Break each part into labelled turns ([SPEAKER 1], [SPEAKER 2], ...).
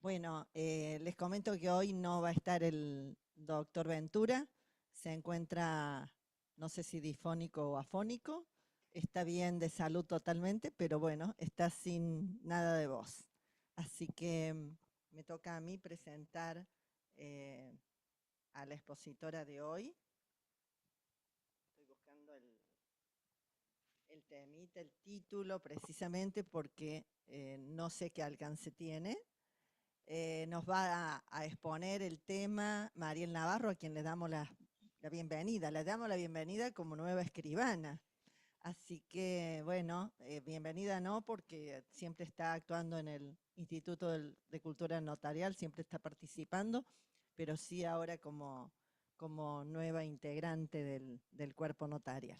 [SPEAKER 1] Bueno, les comento que hoy no va a estar el doctor Ventura, se encuentra, no sé si difónico o afónico, está bien de salud totalmente, pero bueno, está sin nada de voz. Así que me toca a mí presentar eh, a la expositora de hoy. Estoy buscando el temita, el título, precisamente porque no sé qué alcance tiene. Nos va a exponer el tema Mariel Navarro, a quien le damos la bienvenida. Le damos la bienvenida como nueva escribana. Así que, bueno, bienvenida no, porque siempre está actuando en el Instituto de Cultura Notarial, siempre está participando, pero sí ahora como nueva integrante del cuerpo notarial.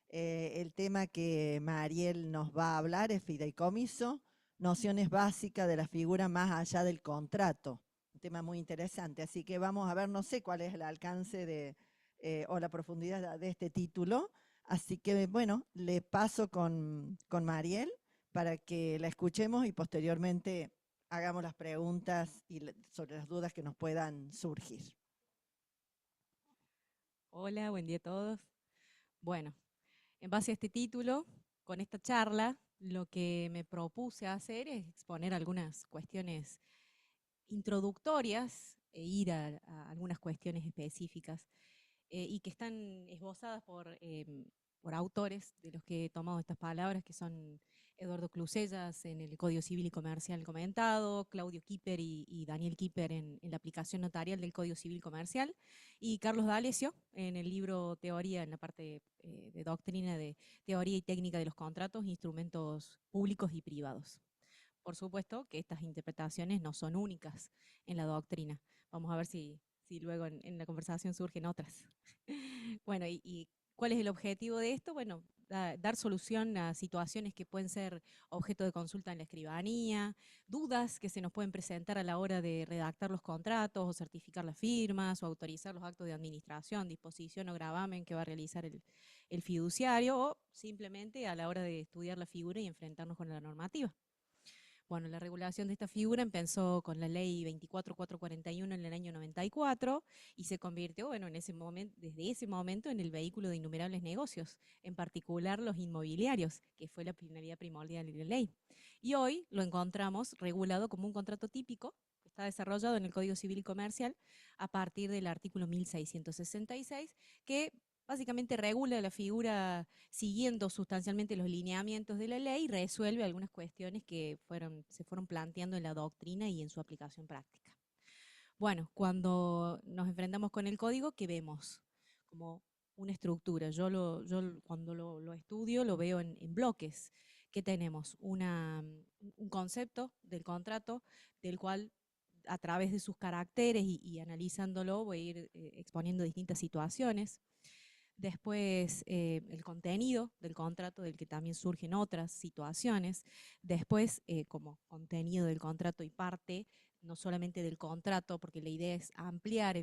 [SPEAKER 1] El tema que Mariel nos va a hablar es fideicomiso, nociones básicas de la figura más allá del contrato. Un tema muy interesante, así que vamos a ver, no sé cuál es el alcance o la profundidad de este título, así que bueno, le paso con Mariel para que la escuchemos y posteriormente hagamos las preguntas sobre las dudas que nos puedan surgir.
[SPEAKER 2] Hola, buen día a todos. Bueno, en base a este título, con esta charla, lo que me propuse hacer es exponer algunas cuestiones introductorias e ir a algunas cuestiones específicas y que están esbozadas por autores de los que he tomado estas palabras, que son Eduardo Clusellas en el Código Civil y Comercial comentado, Claudio Kipper y Daniel Kipper en la aplicación notarial del Código Civil Comercial, y Carlos D'Alessio en el libro Teoría, en la parte de doctrina de teoría y técnica de los contratos, instrumentos públicos y privados. Por supuesto que estas interpretaciones no son únicas en la doctrina. Vamos a ver si luego en la conversación surgen otras. Bueno, y ¿cuál es el objetivo de esto? Bueno, dar solución a situaciones que pueden ser objeto de consulta en la escribanía, dudas que se nos pueden presentar a la hora de redactar los contratos o certificar las firmas o autorizar los actos de administración, disposición o gravamen que va a realizar el fiduciario, o simplemente a la hora de estudiar la figura y enfrentarnos con la normativa. Bueno, la regulación de esta figura empezó con la ley 24441 en el año 94 y se convirtió, bueno, en ese momento, desde ese momento en el vehículo de innumerables negocios, en particular los inmobiliarios, que fue la finalidad primordial de la ley. Y hoy lo encontramos regulado como un contrato típico, que está desarrollado en el Código Civil y Comercial a partir del artículo 1666, que básicamente regula la figura siguiendo sustancialmente los lineamientos de la ley y resuelve algunas cuestiones que se fueron planteando en la doctrina y en su aplicación práctica. Bueno, cuando nos enfrentamos con el código, ¿qué vemos? Como una estructura. Yo cuando lo estudio lo veo en bloques. ¿Qué tenemos? Un concepto del contrato del cual a través de sus caracteres y analizándolo voy a ir exponiendo distintas situaciones. Después el contenido del contrato, del que también surgen otras situaciones. Después, como contenido del contrato y parte, no solamente del contrato, porque la idea es ampliar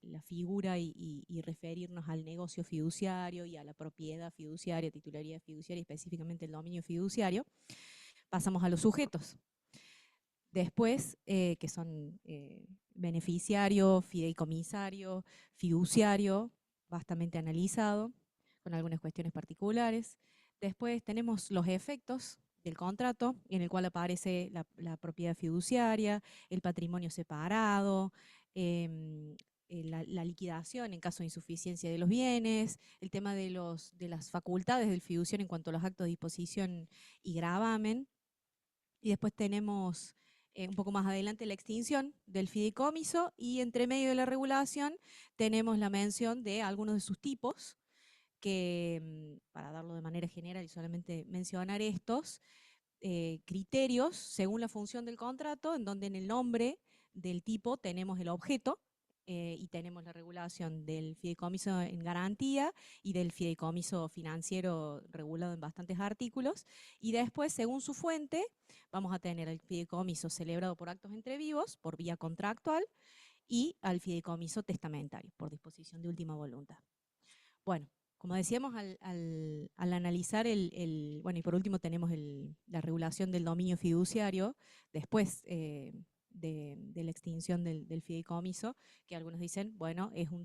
[SPEAKER 2] la figura y referirnos al negocio fiduciario y a la propiedad fiduciaria, titularidad fiduciaria, específicamente el dominio fiduciario. Pasamos a los sujetos. Después, que son beneficiario, fideicomisario, fiduciario, bastante analizado, con algunas cuestiones particulares. Después tenemos los efectos del contrato, en el cual aparece la propiedad fiduciaria, el patrimonio separado, la liquidación en caso de insuficiencia de los bienes, el tema de las facultades del fiduciario en cuanto a los actos de disposición y gravamen. Y después tenemos un poco más adelante la extinción del fideicomiso, y entre medio de la regulación tenemos la mención de algunos de sus tipos, que para darlo de manera general y solamente mencionar estos, criterios según la función del contrato, en donde en el nombre del tipo tenemos el objeto, y tenemos la regulación del fideicomiso en garantía y del fideicomiso financiero regulado en bastantes artículos. Y después, según su fuente, vamos a tener el fideicomiso celebrado por actos entre vivos, por vía contractual, y al fideicomiso testamentario, por disposición de última voluntad. Bueno, como decíamos, al analizar bueno, y por último tenemos la regulación del dominio fiduciario, después de la extinción del fideicomiso, que algunos dicen, bueno, es un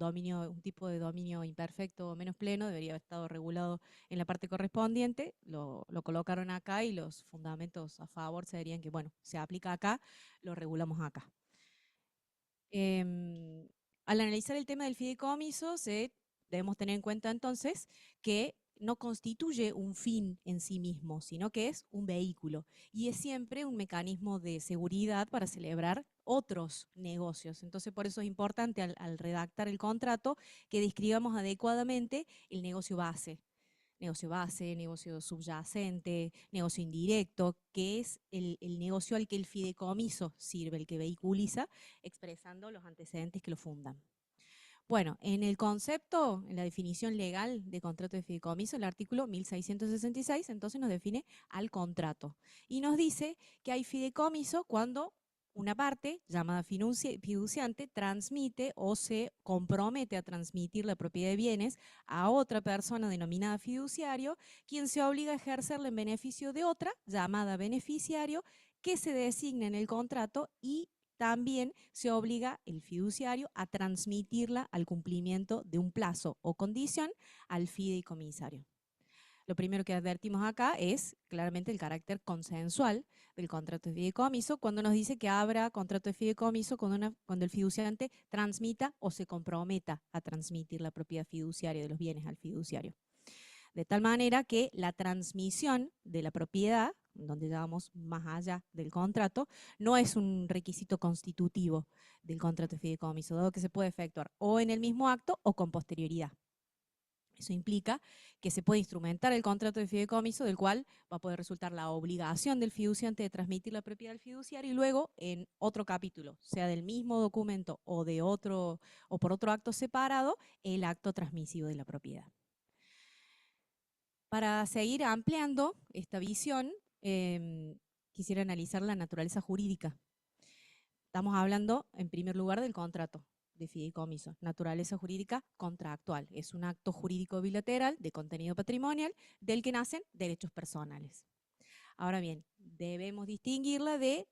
[SPEAKER 2] tipo de dominio imperfecto o menos pleno, debería haber estado regulado en la parte correspondiente, lo colocaron acá y los fundamentos a favor serían que, bueno, se aplica acá, lo regulamos acá. Al analizar el tema del fideicomiso, debemos tener en cuenta entonces que no constituye un fin en sí mismo, sino que es un vehículo y es siempre un mecanismo de seguridad para celebrar otros negocios. Entonces, por eso es importante al redactar el contrato que describamos adecuadamente el negocio base, negocio subyacente, negocio indirecto, que es el negocio al que el fideicomiso sirve, el que vehiculiza, expresando los antecedentes que lo fundan. Bueno, en el concepto, en la definición legal de contrato de fideicomiso, el artículo 1666, entonces nos define al contrato y nos dice que hay fideicomiso cuando una parte, llamada fiduciante, transmite o se compromete a transmitir la propiedad de bienes a otra persona denominada fiduciario, quien se obliga a ejercerla en beneficio de otra, llamada beneficiario, que se designa en el contrato y también se obliga el fiduciario a transmitirla al cumplimiento de un plazo o condición al fideicomisario. Lo primero que advertimos acá es claramente el carácter consensual del contrato de fideicomiso cuando nos dice que habrá contrato de fideicomiso cuando el fiduciante transmita o se comprometa a transmitir la propiedad fiduciaria de los bienes al fiduciario. De tal manera que la transmisión de la propiedad, donde ya vamos más allá del contrato, no es un requisito constitutivo del contrato de fideicomiso, dado que se puede efectuar o en el mismo acto o con posterioridad. Eso implica que se puede instrumentar el contrato de fideicomiso, del cual va a poder resultar la obligación del fiduciante de transmitir la propiedad al fiduciario, y luego en otro capítulo, sea del mismo documento o por otro acto separado, el acto transmisivo de la propiedad. Para seguir ampliando esta visión, quisiera analizar la naturaleza jurídica. Estamos hablando, en primer lugar, del contrato de fideicomiso. Naturaleza jurídica contractual. Es un acto jurídico bilateral de contenido patrimonial del que nacen derechos personales. Ahora bien, debemos distinguirla de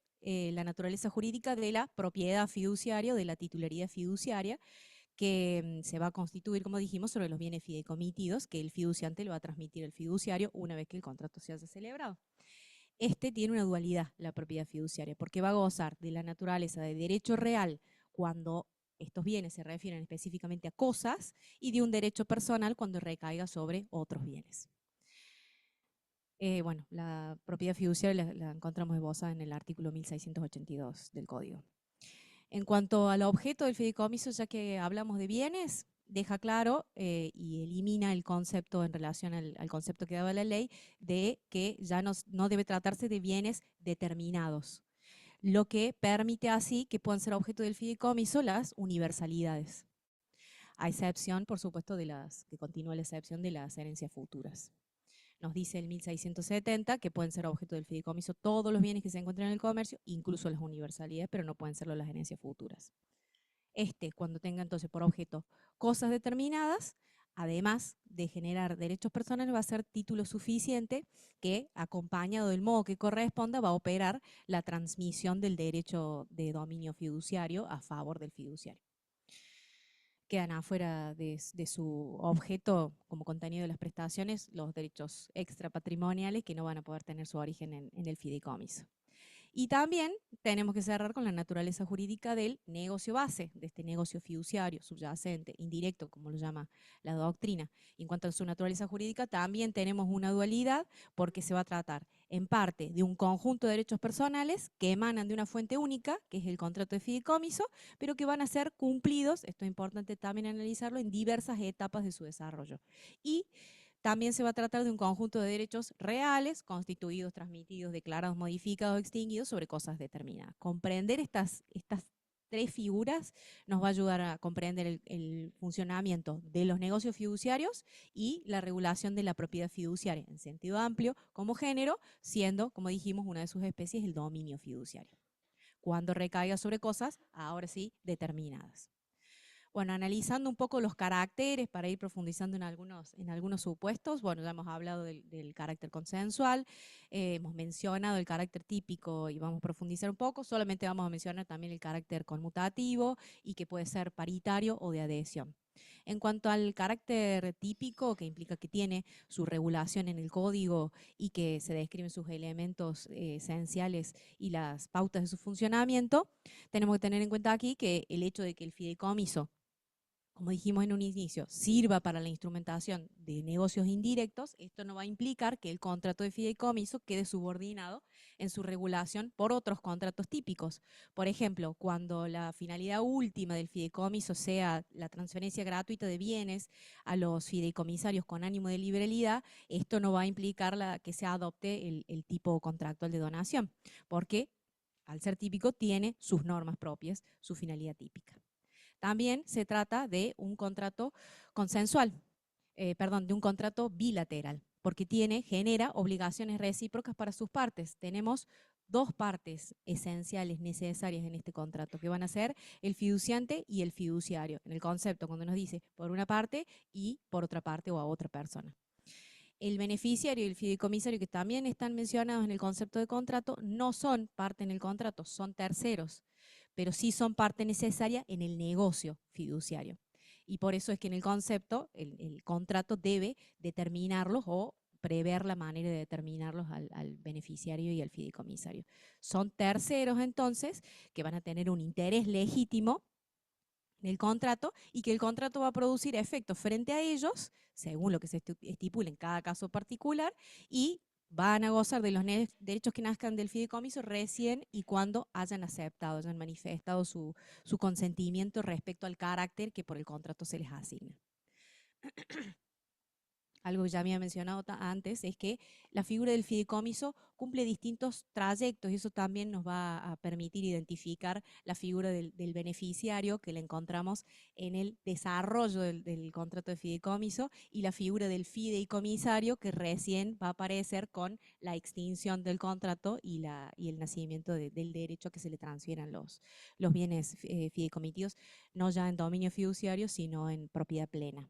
[SPEAKER 2] la naturaleza jurídica de la propiedad fiduciaria o de la titularidad fiduciaria, que se va a constituir, como dijimos, sobre los bienes fideicomitidos que el fiduciante le va a transmitir al fiduciario una vez que el contrato se haya celebrado. Este tiene una dualidad, la propiedad fiduciaria, porque va a gozar de la naturaleza de derecho real cuando estos bienes se refieren específicamente a cosas y de un derecho personal cuando recaiga sobre otros bienes. Bueno, la propiedad fiduciaria la encontramos esbozada en el artículo 1682 del Código. En cuanto al objeto del fideicomiso, ya que hablamos de bienes, deja claro y elimina el concepto en relación al concepto que daba la ley de que ya no debe tratarse de bienes determinados, lo que permite así que puedan ser objeto del fideicomiso las universalidades, a excepción, por supuesto, que continúa la excepción de las herencias futuras. Nos dice el 1670 que pueden ser objeto del fideicomiso todos los bienes que se encuentran en el comercio, incluso las universalidades, pero no pueden serlo las herencias futuras. Cuando tenga entonces por objeto cosas determinadas, además de generar derechos personales, va a ser título suficiente que, acompañado del modo que corresponda, va a operar la transmisión del derecho de dominio fiduciario a favor del fiduciario. Quedan afuera de su objeto como contenido de las prestaciones los derechos extrapatrimoniales que no van a poder tener su origen en el fideicomiso. Y también tenemos que cerrar con la naturaleza jurídica del negocio base, de este negocio fiduciario, subyacente, indirecto, como lo llama la doctrina. Y en cuanto a su naturaleza jurídica, también tenemos una dualidad porque se va a tratar en parte de un conjunto de derechos personales que emanan de una fuente única, que es el contrato de fideicomiso, pero que van a ser cumplidos, esto es importante también analizarlo, en diversas etapas de su desarrollo. Y también se va a tratar de un conjunto de derechos reales, constituidos, transmitidos, declarados, modificados, extinguidos sobre cosas determinadas. Comprender estas tres figuras nos va a ayudar a comprender el funcionamiento de los negocios fiduciarios y la regulación de la propiedad fiduciaria en sentido amplio como género, siendo, como dijimos, una de sus especies el dominio fiduciario. Cuando recaiga sobre cosas, ahora sí, determinadas. Bueno, analizando un poco los caracteres para ir profundizando en algunos supuestos, bueno, ya hemos hablado del carácter consensual, hemos mencionado el carácter típico y vamos a profundizar un poco, solamente vamos a mencionar también el carácter conmutativo y que puede ser paritario o de adhesión. En cuanto al carácter típico, que implica que tiene su regulación en el código y que se describen sus elementos esenciales y las pautas de su funcionamiento, tenemos que tener en cuenta aquí que el hecho de que el fideicomiso, como dijimos en un inicio, sirva para la instrumentación de negocios indirectos, esto no va a implicar que el contrato de fideicomiso quede subordinado en su regulación por otros contratos típicos. Por ejemplo, cuando la finalidad última del fideicomiso sea la transferencia gratuita de bienes a los fideicomisarios con ánimo de liberalidad, esto no va a implicar que se adopte el tipo contractual de donación, porque al ser típico tiene sus normas propias, su finalidad típica. También se trata de un contrato consensual, de un contrato bilateral, porque genera obligaciones recíprocas para sus partes. Tenemos dos partes esenciales, necesarias en este contrato, que van a ser el fiduciante y el fiduciario, en el concepto cuando nos dice por una parte y por otra parte o a otra persona. El beneficiario y el fideicomisario, que también están mencionados en el concepto de contrato, no son parte en el contrato, son terceros, pero sí son parte necesaria en el negocio fiduciario. Y por eso es que en el concepto, el contrato debe determinarlos o prever la manera de determinarlos al beneficiario y al fideicomisario. Son terceros entonces que van a tener un interés legítimo en el contrato y que el contrato va a producir efectos frente a ellos, según lo que se estipule en cada caso particular, y van a gozar de los derechos que nazcan del fideicomiso recién y cuando hayan aceptado, hayan manifestado su consentimiento respecto al carácter que por el contrato se les asigna. Algo que ya había mencionado antes, es que la figura del fideicomiso cumple distintos trayectos y eso también nos va a permitir identificar la figura del beneficiario que la encontramos en el desarrollo del contrato de fideicomiso y la figura del fideicomisario que recién va a aparecer con la extinción del contrato y el nacimiento del derecho a que se le transfieran los bienes fideicomitidos, no ya en dominio fiduciario, sino en propiedad plena.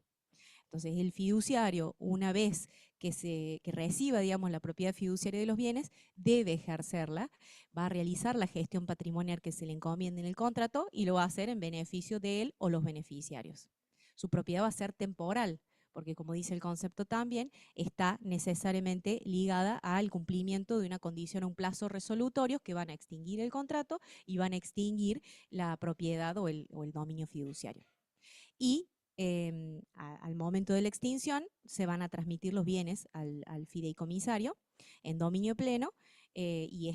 [SPEAKER 2] Entonces, el fiduciario, una vez que reciba, digamos, la propiedad fiduciaria de los bienes, debe ejercerla, va a realizar la gestión patrimonial que se le encomienda en el contrato y lo va a hacer en beneficio de él o los beneficiarios. Su propiedad va a ser temporal, porque como dice el concepto también, está necesariamente ligada al cumplimiento de una condición o un plazo resolutorio que van a extinguir el contrato y van a extinguir la propiedad o el dominio fiduciario. Y al momento de la extinción se van a transmitir los bienes al fideicomisario en dominio pleno y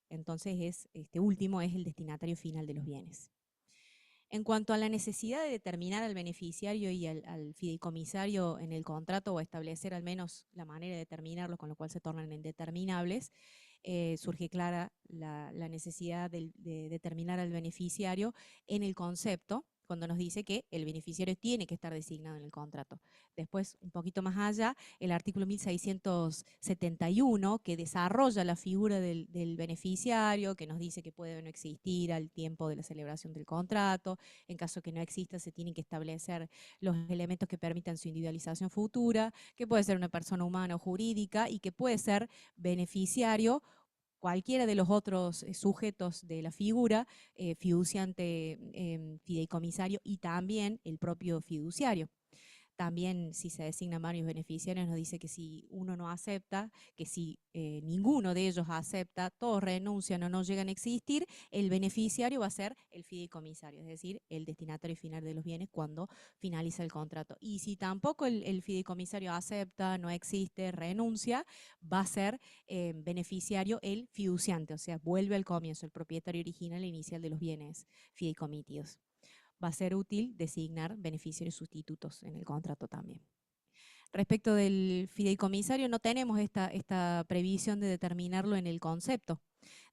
[SPEAKER 2] entonces este último es el destinatario final de los bienes. En cuanto a la necesidad de determinar al beneficiario y al fideicomisario en el contrato o establecer al menos la manera de determinarlos, con lo cual se tornan indeterminables, surge clara la necesidad de determinar al beneficiario en el concepto, cuando nos dice que el beneficiario tiene que estar designado en el contrato. Después, un poquito más allá, el artículo 1671, que desarrolla la figura del beneficiario, que nos dice que puede no existir al tiempo de la celebración del contrato. En caso que no exista, se tienen que establecer los elementos que permitan su individualización futura, que puede ser una persona humana o jurídica y que puede ser beneficiario cualquiera de los otros sujetos de la figura, fiduciante, fideicomisario y también el propio fiduciario. También si se designan varios beneficiarios nos dice que si uno no acepta, que si ninguno de ellos acepta, todos renuncian o no llegan a existir, el beneficiario va a ser el fideicomisario, es decir, el destinatario final de los bienes cuando finaliza el contrato. Y si tampoco el fideicomisario acepta, no existe, renuncia, va a ser beneficiario el fiduciante, o sea, vuelve al comienzo, el propietario original e inicial de los bienes fideicomitidos. Va a ser útil designar beneficiarios sustitutos en el contrato también. Respecto del fideicomisario, no tenemos esta previsión de determinarlo en el concepto.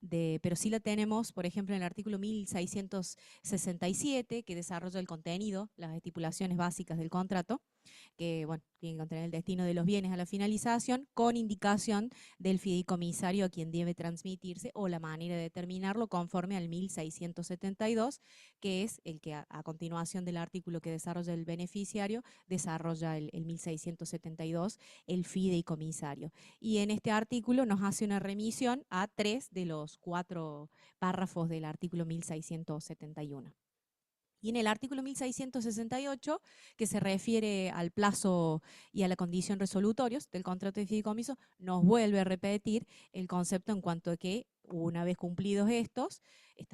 [SPEAKER 2] pero sí la tenemos, por ejemplo, en el artículo 1667, que desarrolla el contenido, las estipulaciones básicas del contrato, que bueno, tiene que contener el destino de los bienes a la finalización, con indicación del fideicomisario a quien debe transmitirse o la manera de determinarlo conforme al 1672, que es el que a continuación del artículo que desarrolla el beneficiario, desarrolla el 1672, el fideicomisario. Y en este artículo nos hace una remisión a 3 de los 4 párrafos del artículo 1671. Y en el artículo 1668, que se refiere al plazo y a la condición resolutorios del contrato de fideicomiso, nos vuelve a repetir el concepto en cuanto a que una vez cumplidos estas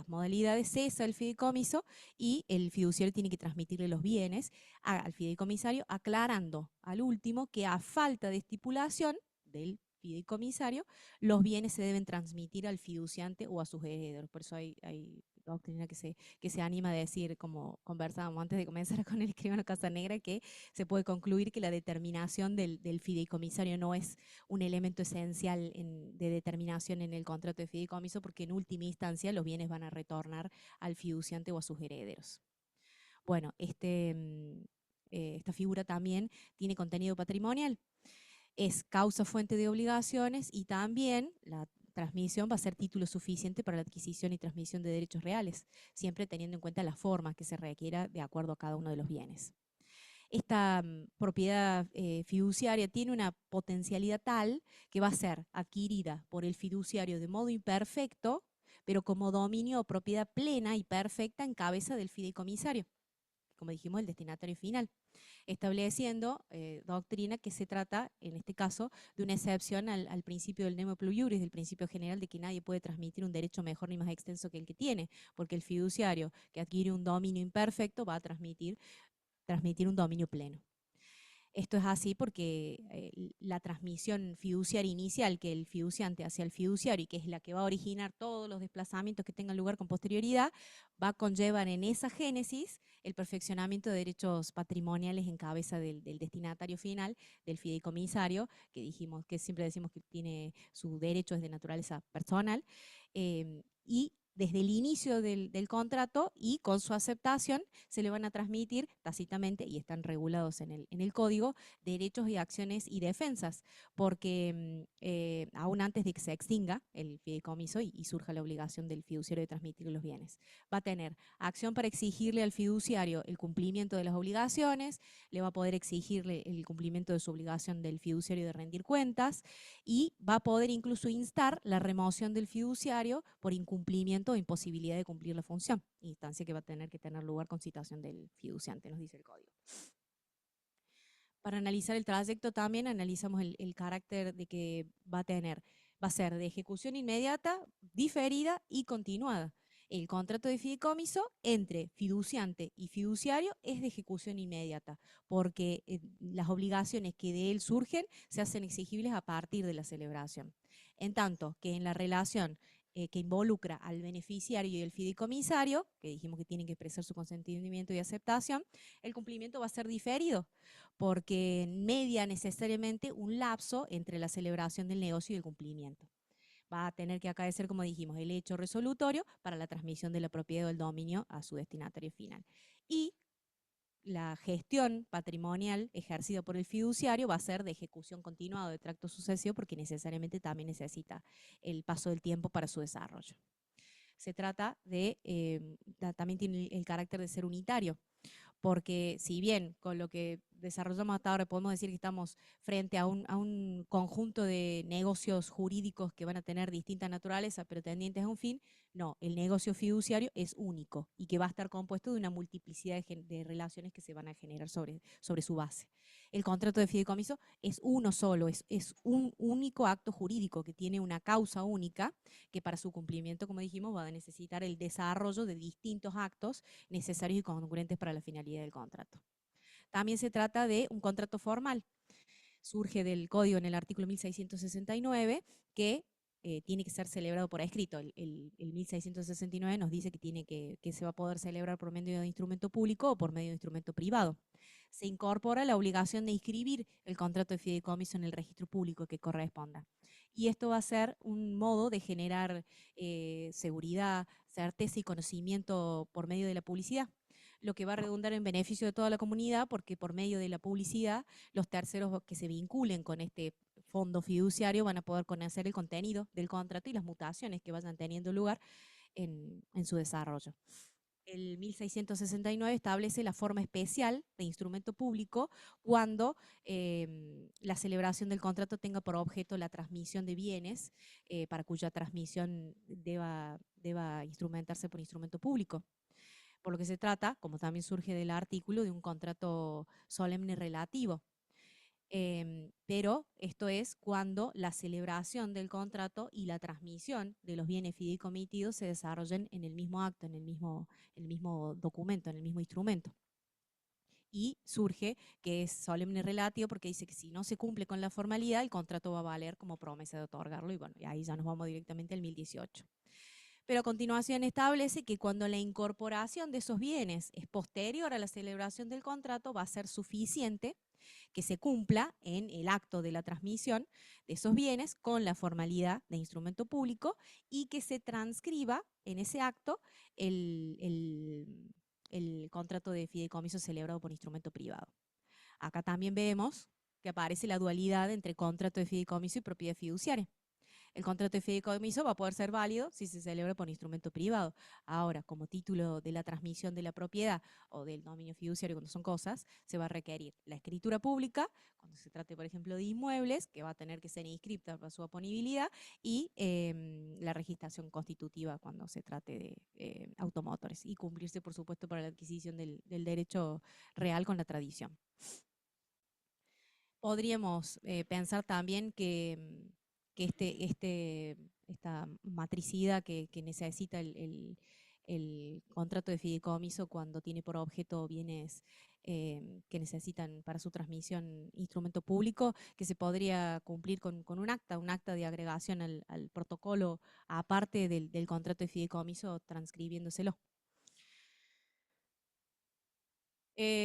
[SPEAKER 2] modalidades, cesa el fideicomiso y el fiduciario tiene que transmitirle los bienes al fideicomisario, aclarando al último que a falta de estipulación del fideicomisario, los bienes se deben transmitir al fiduciante o a sus herederos. Por eso hay doctrina que se anima a decir, como conversábamos antes de comenzar con el escribano Casanegra, que se puede concluir que la determinación del fideicomisario no es un elemento esencial de determinación en el contrato de fideicomiso, porque en última instancia los bienes van a retornar al fiduciante o a sus herederos. Bueno, esta figura también tiene contenido patrimonial. Es causa fuente de obligaciones y también la transmisión va a ser título suficiente para la adquisición y transmisión de derechos reales, siempre teniendo en cuenta la forma que se requiera de acuerdo a cada uno de los bienes. Esta propiedad fiduciaria tiene una potencialidad tal que va a ser adquirida por el fiduciario de modo imperfecto, pero como dominio o propiedad plena y perfecta en cabeza del fideicomisario, como dijimos, el destinatario final, estableciendo doctrina que se trata, en este caso, de una excepción al principio del nemo plus iuris, del principio general de que nadie puede transmitir un derecho mejor ni más extenso que el que tiene, porque el fiduciario que adquiere un dominio imperfecto va a transmitir un dominio pleno. Esto es así porque la transmisión fiduciaria inicial que el fiduciante hacia el fiduciario, y que es la que va a originar todos los desplazamientos que tengan lugar con posterioridad, va a conllevar en esa génesis el perfeccionamiento de derechos patrimoniales en cabeza del destinatario final, del fideicomisario, que siempre decimos que tiene su derecho es de naturaleza personal, y desde el inicio del contrato y con su aceptación se le van a transmitir tácitamente, y están regulados en el código, derechos y acciones y defensas, porque aún antes de que se extinga el fideicomiso y surja la obligación del fiduciario de transmitir los bienes, va a tener acción para exigirle al fiduciario el cumplimiento de las obligaciones, le va a poder exigirle el cumplimiento de su obligación del fiduciario de rendir cuentas, y va a poder incluso instar la remoción del fiduciario por incumplimiento o imposibilidad de cumplir la función, instancia que va a tener que tener lugar con citación del fiduciante, nos dice el código. Para analizar el trayecto también analizamos el carácter de que va a ser de ejecución inmediata, diferida y continuada. El contrato de fideicomiso entre fiduciante y fiduciario es de ejecución inmediata, porque las obligaciones que de él surgen se hacen exigibles a partir de la celebración. En tanto que en la relación que involucra al beneficiario y el fideicomisario, que dijimos que tienen que expresar su consentimiento y aceptación, el cumplimiento va a ser diferido, porque media necesariamente un lapso entre la celebración del negocio y el cumplimiento. Va a tener que acaecer, como dijimos, el hecho resolutorio para la transmisión de la propiedad o del dominio a su destinatario final. Y la gestión patrimonial ejercida por el fiduciario va a ser de ejecución continuada de tracto sucesivo, porque necesariamente también necesita el paso del tiempo para su desarrollo. Se trata de, también tiene el carácter de ser unitario, porque si bien con lo que desarrollamos hasta ahora podemos decir que estamos frente a un conjunto de negocios jurídicos que van a tener distinta naturaleza, pero tendientes a un fin, no, el negocio fiduciario es único y que va a estar compuesto de una multiplicidad de relaciones que se van a generar sobre su base. El contrato de fideicomiso es uno solo, es un único acto jurídico que tiene una causa única, que para su cumplimiento, como dijimos, va a necesitar el desarrollo de distintos actos necesarios y congruentes para la finalidad del contrato. También se trata de un contrato formal. Surge del código en el artículo 1669 que tiene que ser celebrado por escrito. El 1669 nos dice que se va a poder celebrar por medio de instrumento público o por medio de instrumento privado. Se incorpora la obligación de inscribir el contrato de fideicomiso en el registro público que corresponda. y esto va a ser un modo de generar seguridad, certeza y conocimiento por medio de la publicidad, lo que va a redundar en beneficio de toda la comunidad, porque por medio de la publicidad los terceros que se vinculen con este fondo fiduciario van a poder conocer el contenido del contrato y las mutaciones que vayan teniendo lugar en su desarrollo. El 1669 establece la forma especial de instrumento público cuando la celebración del contrato tenga por objeto la transmisión de bienes, para cuya transmisión deba instrumentarse por instrumento público. Por lo que se trata, como también surge del artículo, de un contrato solemne relativo. Pero esto es cuando la celebración del contrato y la transmisión de los bienes fideicomisarios se desarrollen en el mismo acto, en el mismo documento, en el mismo instrumento. Y surge que es solemne relativo porque dice que si no se cumple con la formalidad, el contrato va a valer como promesa de otorgarlo, y bueno, y ahí ya nos vamos directamente al 1018. Pero a continuación establece que cuando la incorporación de esos bienes es posterior a la celebración del contrato, va a ser suficiente que se cumpla en el acto de la transmisión de esos bienes con la formalidad de instrumento público y que se transcriba en ese acto el contrato de fideicomiso celebrado por instrumento privado. Acá también vemos que aparece la dualidad entre contrato de fideicomiso y propiedad fiduciaria. El contrato de fideicomiso va a poder ser válido si se celebra por instrumento privado. Ahora, como título de la transmisión de la propiedad o del dominio fiduciario, cuando son cosas, se va a requerir la escritura pública, cuando se trate, por ejemplo, de inmuebles, que va a tener que ser inscripta para su oponibilidad, y la registración constitutiva cuando se trate de automotores, y cumplirse, por supuesto, para la adquisición del derecho real con la tradición. Podríamos pensar también que esta matricidad que necesita el contrato de fideicomiso cuando tiene por objeto bienes que necesitan para su transmisión instrumento público, que se podría cumplir con un acta de agregación al protocolo aparte del contrato de fideicomiso, transcribiéndoselo.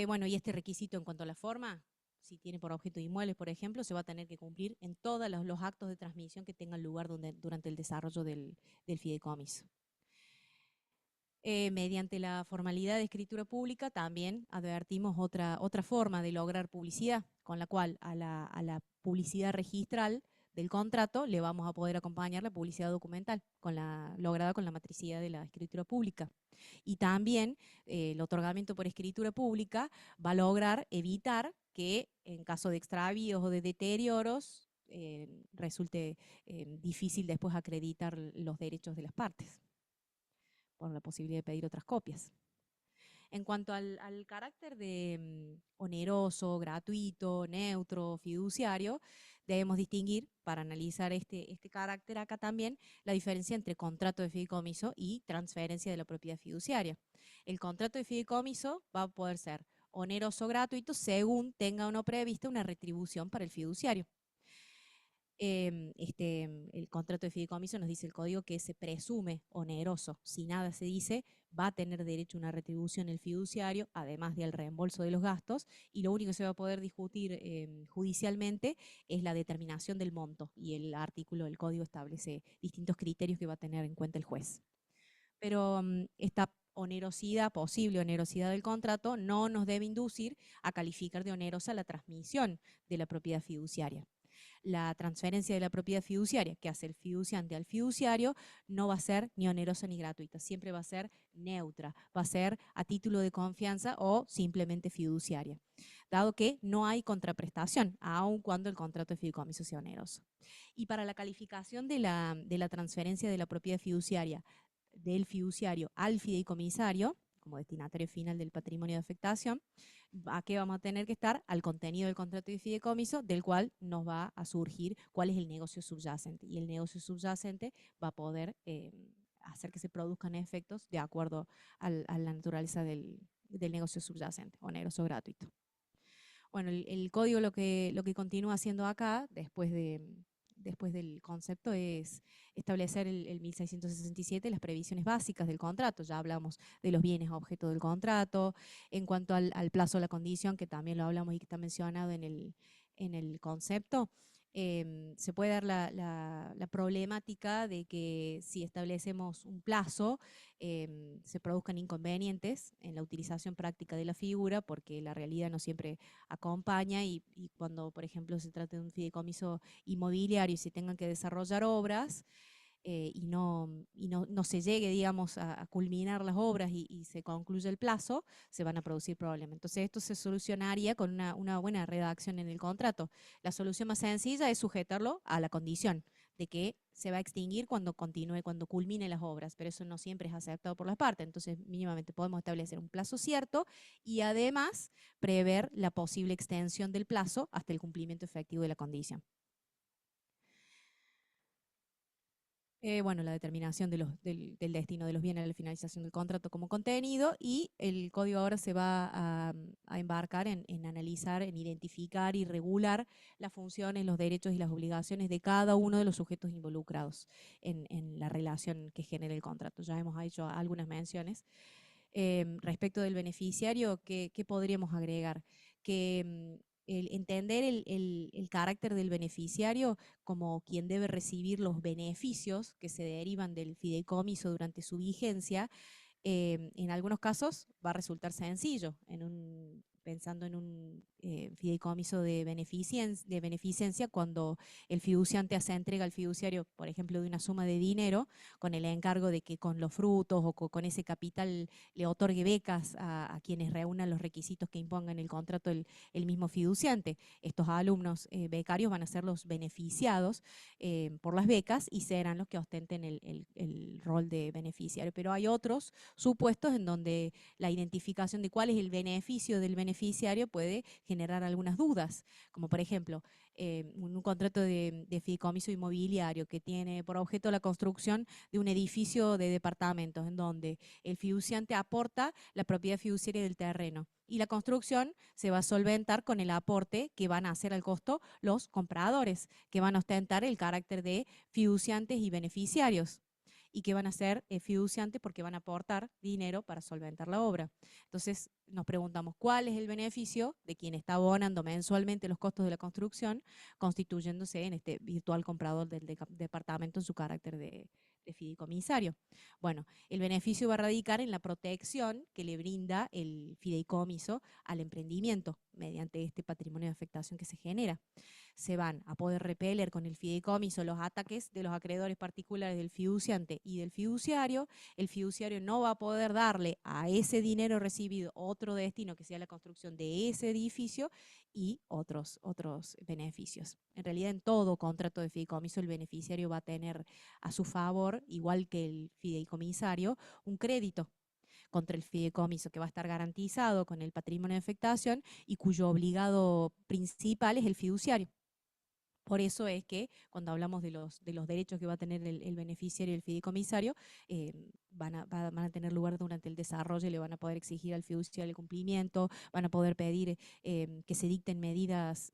[SPEAKER 2] Bueno, y este requisito en cuanto a la forma, si tiene por objeto inmuebles, por ejemplo, se va a tener que cumplir en todos los actos de transmisión que tengan lugar durante el desarrollo del fideicomiso. Mediante la formalidad de escritura pública también advertimos otra forma de lograr publicidad, con la cual a la publicidad registral del contrato le vamos a poder acompañar la publicidad documental, lograda con la matricidad de la escritura pública. Y también el otorgamiento por escritura pública va a lograr evitar que en caso de extravíos o de deterioros resulte difícil después acreditar los derechos de las partes, por la posibilidad de pedir otras copias. En cuanto al carácter de oneroso, gratuito, neutro, fiduciario, debemos distinguir, para analizar este carácter acá también, la diferencia entre contrato de fideicomiso y transferencia de la propiedad fiduciaria. El contrato de fideicomiso va a poder ser oneroso o gratuito según tenga o no prevista una retribución para el fiduciario. El contrato de fideicomiso nos dice el código que se presume oneroso. Si nada se dice, va a tener derecho a una retribución el fiduciario, además del reembolso de los gastos, y lo único que se va a poder discutir judicialmente es la determinación del monto, y el artículo del código establece distintos criterios que va a tener en cuenta el juez. Pero esta posible onerosidad del contrato, no nos debe inducir a calificar de onerosa la transmisión de la propiedad fiduciaria. La transferencia de la propiedad fiduciaria que hace el fiduciante al fiduciario no va a ser ni onerosa ni gratuita, siempre va a ser neutra, va a ser a título de confianza o simplemente fiduciaria, dado que no hay contraprestación, aun cuando el contrato de fideicomiso sea oneroso. Y para la calificación de la transferencia de la propiedad fiduciaria del fiduciario al fideicomisario, como destinatario final del patrimonio de afectación, ¿a qué vamos a tener que estar? Al contenido del contrato de fideicomiso, del cual nos va a surgir cuál es el negocio subyacente. Y el negocio subyacente va a poder hacer que se produzcan efectos de acuerdo a la naturaleza del negocio subyacente, oneroso o gratuito. Bueno, el código lo que continúa haciendo acá, después del concepto, es establecer el 1667 las previsiones básicas del contrato. Ya hablamos de los bienes objeto del contrato. En cuanto al plazo o la condición, que también lo hablamos y que está mencionado en el concepto, se puede dar la problemática de que si establecemos un plazo, se produzcan inconvenientes en la utilización práctica de la figura, porque la realidad no siempre acompaña y cuando, por ejemplo, se trata de un fideicomiso inmobiliario y se tengan que desarrollar obras, y no se llegue, digamos, a culminar las obras y se concluye el plazo, se van a producir problemas. Entonces esto se solucionaría con una buena redacción en el contrato. La solución más sencilla es sujetarlo a la condición de que se va a extinguir cuando continúe, cuando culmine las obras, pero eso no siempre es aceptado por las partes. Entonces mínimamente podemos establecer un plazo cierto y además prever la posible extensión del plazo hasta el cumplimiento efectivo de la condición. Bueno, la determinación del destino de los bienes a la finalización del contrato como contenido, y el código ahora se va a embarcar en analizar, en identificar y regular las funciones, los derechos y las obligaciones de cada uno de los sujetos involucrados en la relación que genera el contrato. Ya hemos hecho algunas menciones. Respecto del beneficiario, ¿qué podríamos agregar? Que entender el carácter del beneficiario como quien debe recibir los beneficios que se derivan del fideicomiso durante su vigencia, en algunos casos va a resultar sencillo, pensando en un fideicomiso de beneficencia, cuando el fiduciante hace entrega al fiduciario, por ejemplo, de una suma de dinero, con el encargo de que con los frutos o con ese capital le otorgue becas a quienes reúnan los requisitos que imponga en el contrato el mismo fiduciante. Estos alumnos becarios van a ser los beneficiados por las becas y serán los que ostenten el rol de beneficiario. Pero hay otros supuestos en donde la identificación de cuál es el beneficio del beneficiario puede generar algunas dudas, como por ejemplo, un contrato de fideicomiso inmobiliario que tiene por objeto la construcción de un edificio de departamentos, en donde el fiduciante aporta la propiedad fiduciaria del terreno y la construcción se va a solventar con el aporte que van a hacer al costo los compradores, que van a ostentar el carácter de fiduciantes y beneficiarios, y que van a ser fiduciantes porque van a aportar dinero para solventar la obra. Entonces nos preguntamos cuál es el beneficio de quien está abonando mensualmente los costos de la construcción, constituyéndose en este virtual comprador del departamento en su carácter de fideicomisario. Bueno, el beneficio va a radicar en la protección que le brinda el fideicomiso al emprendimiento mediante este patrimonio de afectación que se genera. Se van a poder repeler con el fideicomiso los ataques de los acreedores particulares del fiduciante y del fiduciario. El fiduciario no va a poder darle a ese dinero recibido otro destino que sea la construcción de ese edificio y otros beneficios. En realidad, en todo contrato de fideicomiso, el beneficiario va a tener a su favor, igual que el fideicomisario, un crédito contra el fideicomiso que va a estar garantizado con el patrimonio de afectación y cuyo obligado principal es el fiduciario. Por eso es que cuando hablamos de los derechos que va a tener el beneficiario y el fideicomisario, van a tener lugar durante el desarrollo y le van a poder exigir al fiduciario el cumplimiento, van a poder pedir que se dicten medidas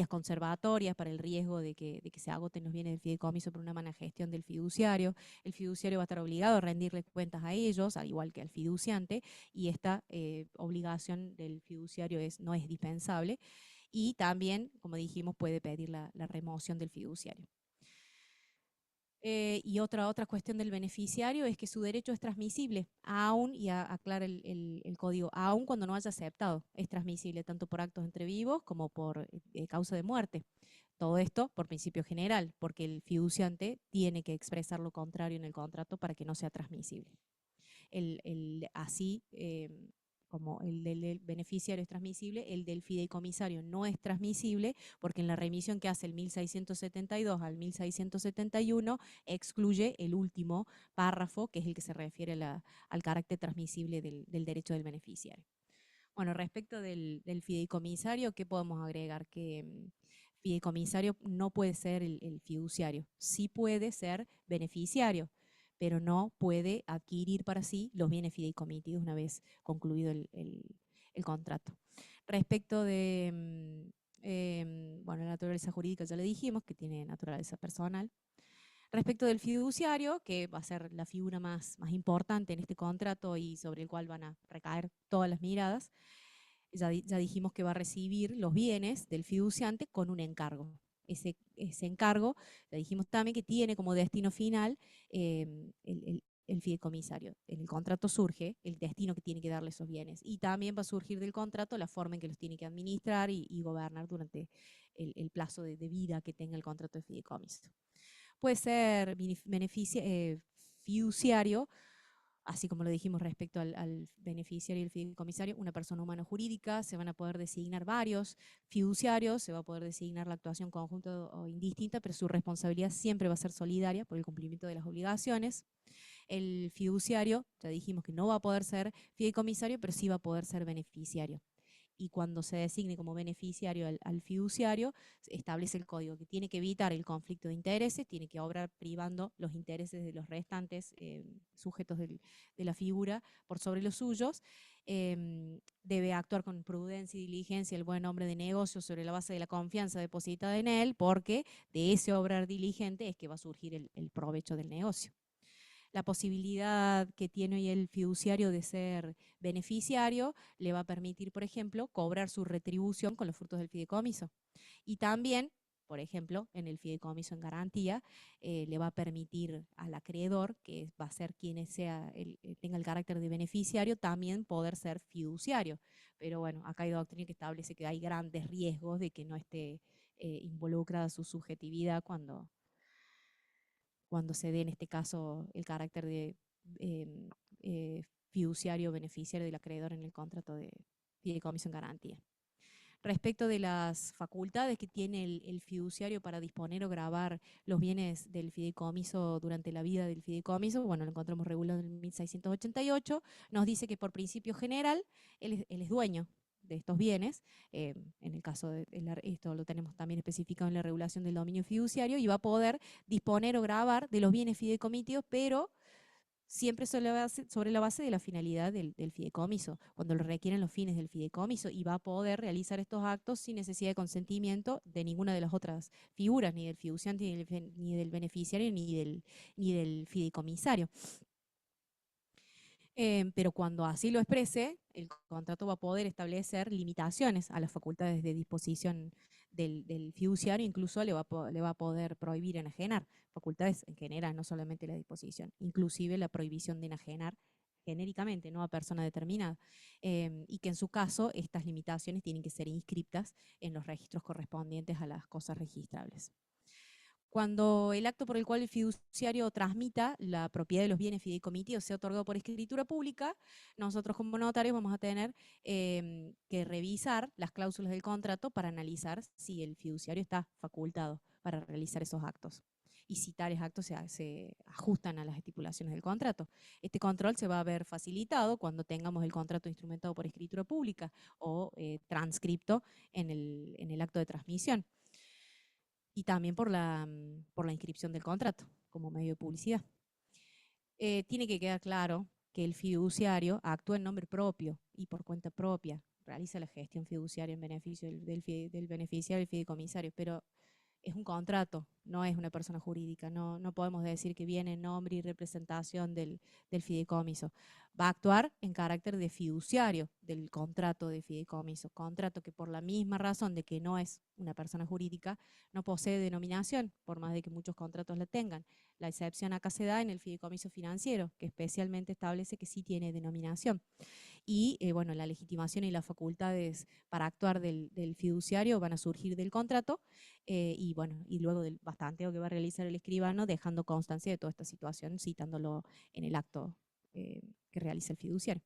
[SPEAKER 2] conservatorias para el riesgo de que se agoten los bienes del fideicomiso por una mala gestión del fiduciario. El fiduciario va a estar obligado a rendirle cuentas a ellos, al igual que al fiduciante, y esta obligación del fiduciario no es dispensable. Y también, como dijimos, puede pedir la remoción del fiduciario. Y otra cuestión del beneficiario es que su derecho es transmisible, aún, y aclara el código, aún cuando no haya aceptado, es transmisible tanto por actos entre vivos como por causa de muerte. Todo esto por principio general, porque el fiduciante tiene que expresar lo contrario en el contrato para que no sea transmisible. Así como el del beneficiario es transmisible, el del fideicomisario no es transmisible, porque en la remisión que hace el 1672 al 1671 excluye el último párrafo, que es el que se refiere al carácter transmisible del derecho del beneficiario. Bueno, respecto del fideicomisario, ¿qué podemos agregar? Que fideicomisario no puede ser el fiduciario, sí puede ser beneficiario, pero no puede adquirir para sí los bienes fideicomitidos una vez concluido el contrato. Respecto de bueno, la naturaleza jurídica ya le dijimos, que tiene naturaleza personal. Respecto del fiduciario, que va a ser la figura más importante en este contrato y sobre el cual van a recaer todas las miradas, ya dijimos que va a recibir los bienes del fiduciante con un encargo. ese encargo, le dijimos también que tiene como destino final el fideicomisario. En el contrato surge el destino que tiene que darle esos bienes y también va a surgir del contrato la forma en que los tiene que administrar y gobernar durante el plazo de vida que tenga el contrato de fideicomiso. Puede ser fiduciario, así como lo dijimos respecto al beneficiario y el fideicomisario, una persona humana o jurídica. Se van a poder designar varios fiduciarios, se va a poder designar la actuación conjunta o indistinta, pero su responsabilidad siempre va a ser solidaria por el cumplimiento de las obligaciones. El fiduciario, ya dijimos que no va a poder ser fideicomisario, pero sí va a poder ser beneficiario. Y cuando se designe como beneficiario al fiduciario, establece el código que tiene que evitar el conflicto de intereses, tiene que obrar privando los intereses de los restantes sujetos de la figura por sobre los suyos, debe actuar con prudencia y diligencia el buen hombre de negocio sobre la base de la confianza depositada en él, porque de ese obrar diligente es que va a surgir el provecho del negocio. La posibilidad que tiene hoy el fiduciario de ser beneficiario le va a permitir, por ejemplo, cobrar su retribución con los frutos del fideicomiso. Y también, por ejemplo, en el fideicomiso en garantía, le va a permitir al acreedor, que va a ser quien tenga el carácter de beneficiario, también poder ser fiduciario. Pero bueno, acá hay doctrina que establece que hay grandes riesgos de que no esté involucrada su subjetividad cuando se dé en este caso el carácter de fiduciario o beneficiario del acreedor en el contrato de fideicomiso en garantía. Respecto de las facultades que tiene el fiduciario para disponer o gravar los bienes del fideicomiso durante la vida del fideicomiso, bueno, lo encontramos regulado en 1688, nos dice que por principio general él es dueño de estos bienes, en el caso de esto lo tenemos también especificado en la regulación del dominio fiduciario, y va a poder disponer o gravar de los bienes fideicomitivos, pero siempre sobre la base de la finalidad del fideicomiso, cuando lo requieren los fines del fideicomiso, y va a poder realizar estos actos sin necesidad de consentimiento de ninguna de las otras figuras, ni del fiduciante, ni del beneficiario, ni del fideicomisario. Pero cuando así lo exprese, el contrato va a poder establecer limitaciones a las facultades de disposición del fiduciario, incluso le va a poder prohibir enajenar, facultades en general, no solamente la disposición, inclusive la prohibición de enajenar genéricamente, no a persona determinada, y que en su caso estas limitaciones tienen que ser inscriptas en los registros correspondientes a las cosas registrables. Cuando el acto por el cual el fiduciario transmita la propiedad de los bienes fideicomitidos sea otorgado por escritura pública, nosotros como notarios vamos a tener que revisar las cláusulas del contrato para analizar si el fiduciario está facultado para realizar esos actos y si tales actos se ajustan a las estipulaciones del contrato. Este control se va a ver facilitado cuando tengamos el contrato instrumentado por escritura pública o transcripto en el acto de transmisión, y también por la inscripción del contrato como medio de publicidad. Tiene que quedar claro que el fiduciario actúa en nombre propio y por cuenta propia, realiza la gestión fiduciaria en beneficio del beneficiario y del fideicomisario, pero es un contrato, no es una persona jurídica, no podemos decir que viene en nombre y representación del fideicomiso. Va a actuar en carácter de fiduciario del contrato de fideicomiso, contrato que por la misma razón de que no es una persona jurídica, no posee denominación, por más de que muchos contratos la tengan. La excepción acá se da en el fideicomiso financiero, que especialmente establece que sí tiene denominación. Y bueno, la legitimación y las facultades para actuar del fiduciario van a surgir del contrato, y bueno, y luego del bastanteo que va a realizar el escribano, dejando constancia de toda esta situación, citándolo en el acto que realiza el fiduciario.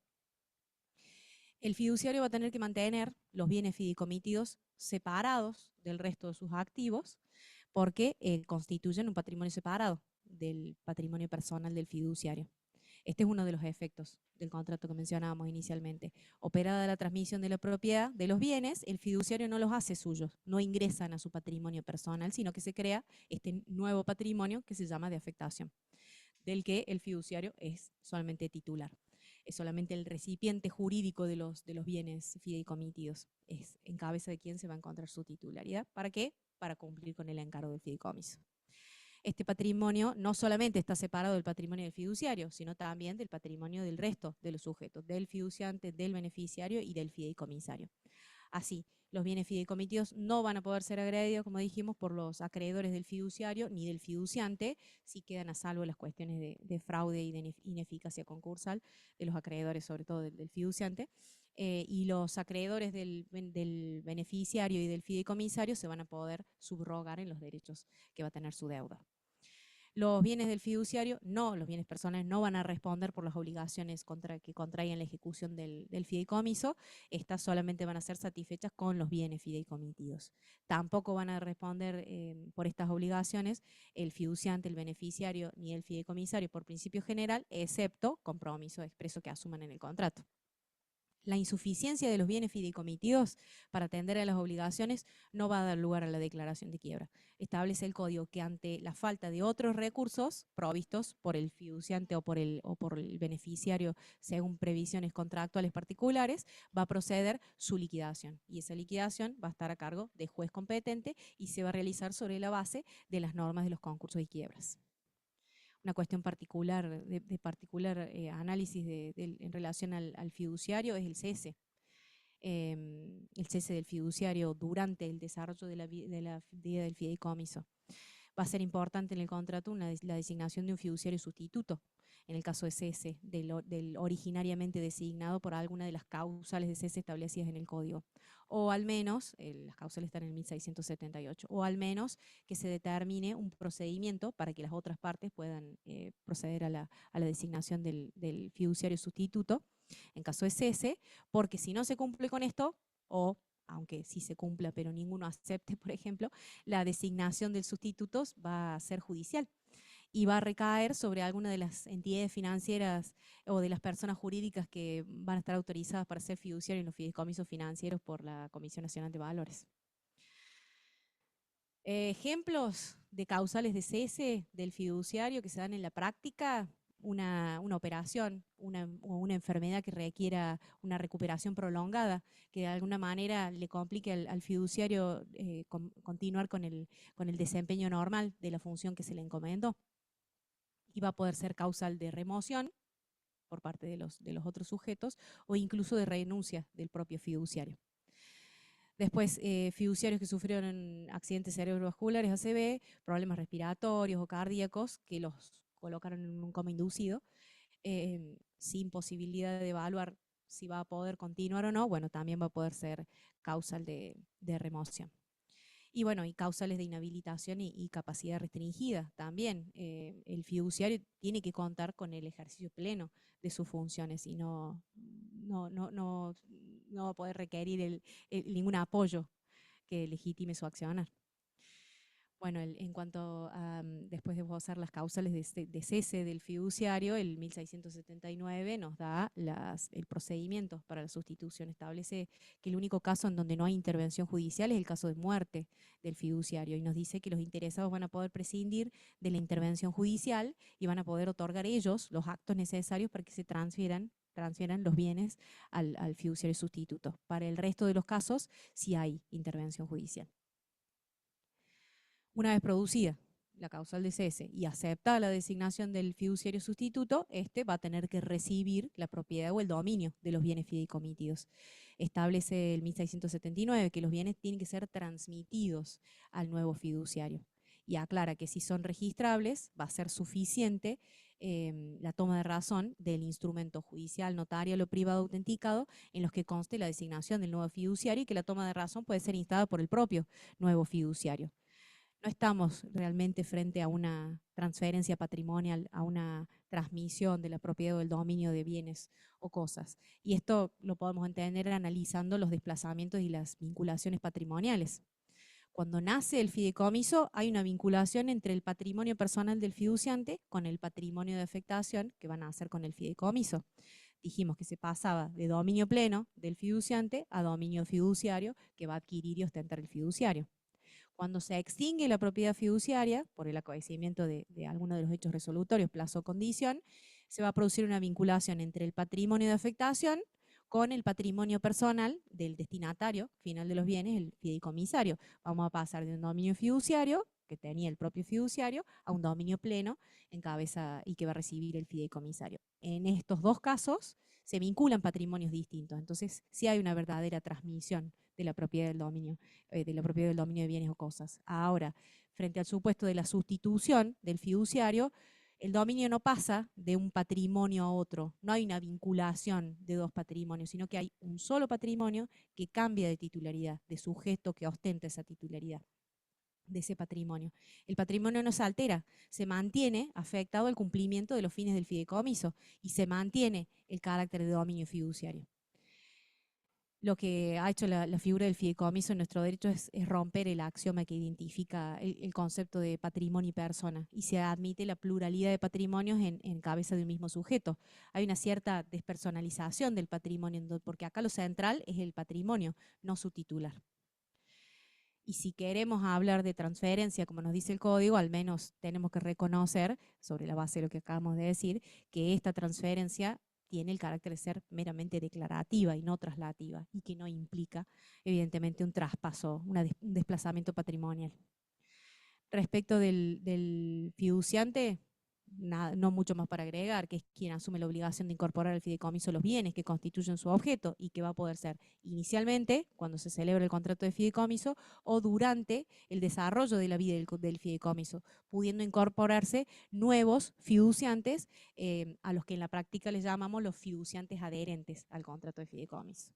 [SPEAKER 2] El fiduciario va a tener que mantener los bienes fideicomitidos separados del resto de sus activos, porque constituyen un patrimonio separado del patrimonio personal del fiduciario. Este es uno de los efectos del contrato que mencionábamos inicialmente. Operada la transmisión de la propiedad de los bienes, el fiduciario no los hace suyos, no ingresan a su patrimonio personal, sino que se crea este nuevo patrimonio que se llama de afectación, del que el fiduciario es solamente titular. Es solamente el recipiente jurídico de los bienes fideicomitidos. Es en cabeza de quien se va a encontrar su titularidad. ¿Para qué? Para cumplir con el encargo del fideicomiso. Este patrimonio no solamente está separado del patrimonio del fiduciario, sino también del patrimonio del resto de los sujetos, del fiduciante, del beneficiario y del fideicomisario. Así, los bienes fideicommitidos no van a poder ser agredidos, como dijimos, por los acreedores del fiduciario ni del fiduciante, si quedan a salvo las cuestiones de fraude y de ineficacia concursal de los acreedores, sobre todo del fiduciante. Y los acreedores del beneficiario y del fideicomisario se van a poder subrogar en los derechos que va a tener su deuda. Los bienes del fiduciario, los bienes personales no van a responder por las obligaciones que contraigan la ejecución del fideicomiso. Estas solamente van a ser satisfechas con los bienes fideikomitidos. Tampoco van a responder por estas obligaciones el fiduciante, el beneficiario ni el fideicomisario por principio general, excepto compromiso expreso que asuman en el contrato. La insuficiencia de los bienes fideikomitidos para atender a las obligaciones no va a dar lugar a la declaración de quiebra. Establece el código que ante la falta de otros recursos provistos por el fiduciante o por el beneficiario según previsiones contractuales particulares, va a proceder su liquidación. Y esa liquidación va a estar a cargo del juez competente y se va a realizar sobre la base de las normas de los concursos y quiebras. Una cuestión particular, de particular análisis en relación al fiduciario es el cese. El cese del fiduciario durante el desarrollo de la vida del fideicomiso. Va a ser importante en el contrato la designación de un fiduciario sustituto, en el caso de cese, del originariamente designado por alguna de las causales de cese establecidas en el código. O al menos, las causales están en el 1678, o al menos que se determine un procedimiento para que las otras partes puedan proceder a la designación del fiduciario sustituto, en caso de cese, porque si no se cumple con esto, o aunque sí se cumpla, pero ninguno acepte, por ejemplo, la designación del sustituto va a ser judicial y va a recaer sobre alguna de las entidades financieras o de las personas jurídicas que van a estar autorizadas para ser fiduciarios en los fideicomisos financieros por la Comisión Nacional de Valores. Ejemplos de causales de cese del fiduciario que se dan en la práctica: una operación o una enfermedad que requiera una recuperación prolongada, que de alguna manera le complique al fiduciario continuar con el desempeño normal de la función que se le encomendó. Y va a poder ser causal de remoción por parte de los otros sujetos o incluso de renuncia del propio fiduciario. Después, fiduciarios que sufrieron accidentes cerebrovasculares, ACV, problemas respiratorios o cardíacos, que los colocaron en un coma inducido, sin posibilidad de evaluar si va a poder continuar o no, bueno, también va a poder ser causal de remoción. Y bueno, y causales de inhabilitación y capacidad restringida también. El fiduciario tiene que contar con el ejercicio pleno de sus funciones y no va a poder requerir ningún apoyo que legitime su accionar. Bueno, en cuanto a, después de esbozar las causales de cese del fiduciario, el 1679 nos da el procedimiento para la sustitución. Establece que el único caso en donde no hay intervención judicial es el caso de muerte del fiduciario y nos dice que los interesados van a poder prescindir de la intervención judicial y van a poder otorgar ellos los actos necesarios para que se transfieran los bienes al fiduciario sustituto. Para el resto de los casos sí hay intervención judicial. Una vez producida la causal de cese y aceptada la designación del fiduciario sustituto, este va a tener que recibir la propiedad o el dominio de los bienes fideikomitidos. Establece el 1679 que los bienes tienen que ser transmitidos al nuevo fiduciario y aclara que si son registrables va a ser suficiente la toma de razón del instrumento judicial, notarial o privado autenticado en los que conste la designación del nuevo fiduciario y que la toma de razón puede ser instada por el propio nuevo fiduciario. No estamos realmente frente a una transferencia patrimonial, a una transmisión de la propiedad o del dominio de bienes o cosas. Y esto lo podemos entender analizando los desplazamientos y las vinculaciones patrimoniales. Cuando nace el fideicomiso, hay una vinculación entre el patrimonio personal del fiduciante con el patrimonio de afectación que van a hacer con el fideicomiso. Dijimos que se pasaba de dominio pleno del fiduciante a dominio fiduciario que va a adquirir y ostentar el fiduciario. Cuando se extingue la propiedad fiduciaria, por el acaecimiento de alguno de los hechos resolutorios, plazo o condición, se va a producir una vinculación entre el patrimonio de afectación con el patrimonio personal del destinatario final de los bienes, el fideicomisario. Vamos a pasar de un dominio fiduciario que tenía el propio fiduciario a un dominio pleno en cabeza y que va a recibir el fideicomisario. En estos dos casos se vinculan patrimonios distintos, entonces sí hay una verdadera transmisión de la propiedad del dominio, de bienes o cosas. Ahora, frente al supuesto de la sustitución del fiduciario, el dominio no pasa de un patrimonio a otro, no hay una vinculación de dos patrimonios, sino que hay un solo patrimonio que cambia de titularidad, de sujeto que ostenta esa titularidad de ese patrimonio. El patrimonio no se altera, se mantiene afectado al cumplimiento de los fines del fideicomiso y se mantiene el carácter de dominio fiduciario. Lo que ha hecho la figura del fideicomiso en nuestro derecho es romper el axioma que identifica el concepto de patrimonio y persona, y se admite la pluralidad de patrimonios en cabeza de un mismo sujeto. Hay una cierta despersonalización del patrimonio, porque acá lo central es el patrimonio, no su titular. Y si queremos hablar de transferencia, como nos dice el código, al menos tenemos que reconocer, sobre la base de lo que acabamos de decir, que esta transferencia tiene el carácter de ser meramente declarativa y no traslativa, y que no implica, evidentemente, un traspaso, un desplazamiento patrimonial. Respecto del fiduciante, no mucho más para agregar, que es quien asume la obligación de incorporar al fideicomiso los bienes que constituyen su objeto y que va a poder ser inicialmente, cuando se celebra el contrato de fideicomiso, o durante el desarrollo de la vida del fideicomiso, pudiendo incorporarse nuevos fiduciantes a los que en la práctica les llamamos los fiduciantes adherentes al contrato de fideicomiso.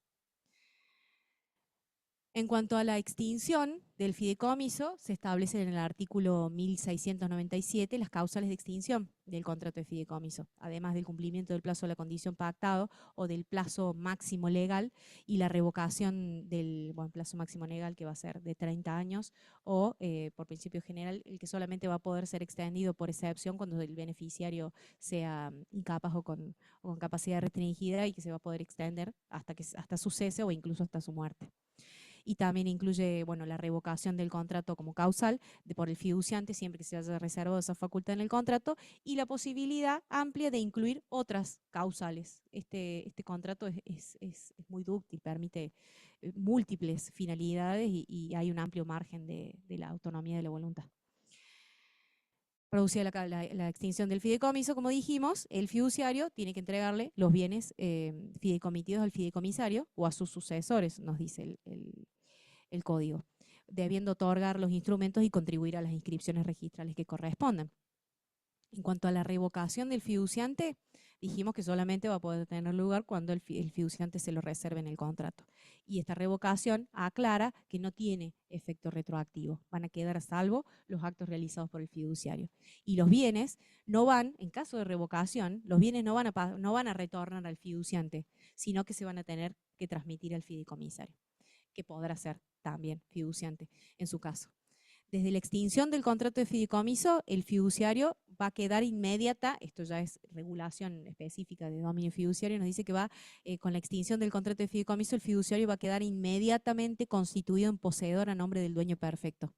[SPEAKER 2] En cuanto a la extinción del fideicomiso, se establecen en el artículo 1697 las causales de extinción del contrato de fideicomiso, además del cumplimiento del plazo de la condición pactado o del plazo máximo legal y la revocación del plazo máximo legal, que va a ser de 30 años, o por principio general, el que solamente va a poder ser extendido por excepción cuando el beneficiario sea incapaz o con capacidad restringida, y que se va a poder extender hasta su cese o incluso hasta su muerte. Y también incluye la revocación del contrato como causal por el fiduciante, siempre que se haya reservado esa facultad en el contrato, y la posibilidad amplia de incluir otras causales. Este contrato es muy dúctil, permite múltiples finalidades y hay un amplio margen de la autonomía de la voluntad. Producida la extinción del fideicomiso, como dijimos, el fiduciario tiene que entregarle los bienes fideicomitidos al fideicomisario o a sus sucesores, nos dice el código, debiendo otorgar los instrumentos y contribuir a las inscripciones registrales que correspondan. En cuanto a la revocación del fiduciante, dijimos que solamente va a poder tener lugar cuando el fiduciante se lo reserve en el contrato. Y esta revocación aclara que no tiene efecto retroactivo. Van a quedar a salvo los actos realizados por el fiduciario. Y los bienes no van, en caso de revocación, los bienes no van a retornar al fiduciante, sino que se van a tener que transmitir al fideicomisario, que podrá ser también fiduciante en su caso. Desde la extinción del contrato de fideicomiso, el fiduciario va a quedar inmediata, esto ya es regulación específica de dominio fiduciario, nos dice que con la extinción del contrato de fideicomiso, el fiduciario va a quedar inmediatamente constituido en poseedor a nombre del dueño perfecto.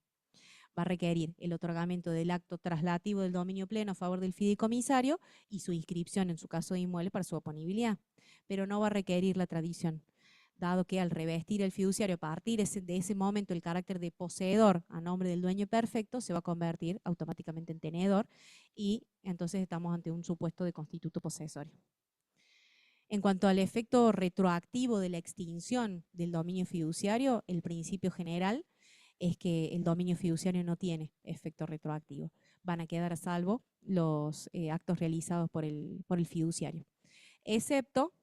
[SPEAKER 2] Va a requerir el otorgamiento del acto traslativo del dominio pleno a favor del fideicomisario y su inscripción en su caso de inmueble para su oponibilidad, pero no va a requerir la tradición, dado que al revestir el fiduciario a partir de ese momento el carácter de poseedor a nombre del dueño perfecto, se va a convertir automáticamente en tenedor, y entonces estamos ante un supuesto de constituto posesorio. En cuanto al efecto retroactivo de la extinción del dominio fiduciario, el principio general es que el dominio fiduciario no tiene efecto retroactivo. Van a quedar a salvo los actos realizados por el fiduciario, excepto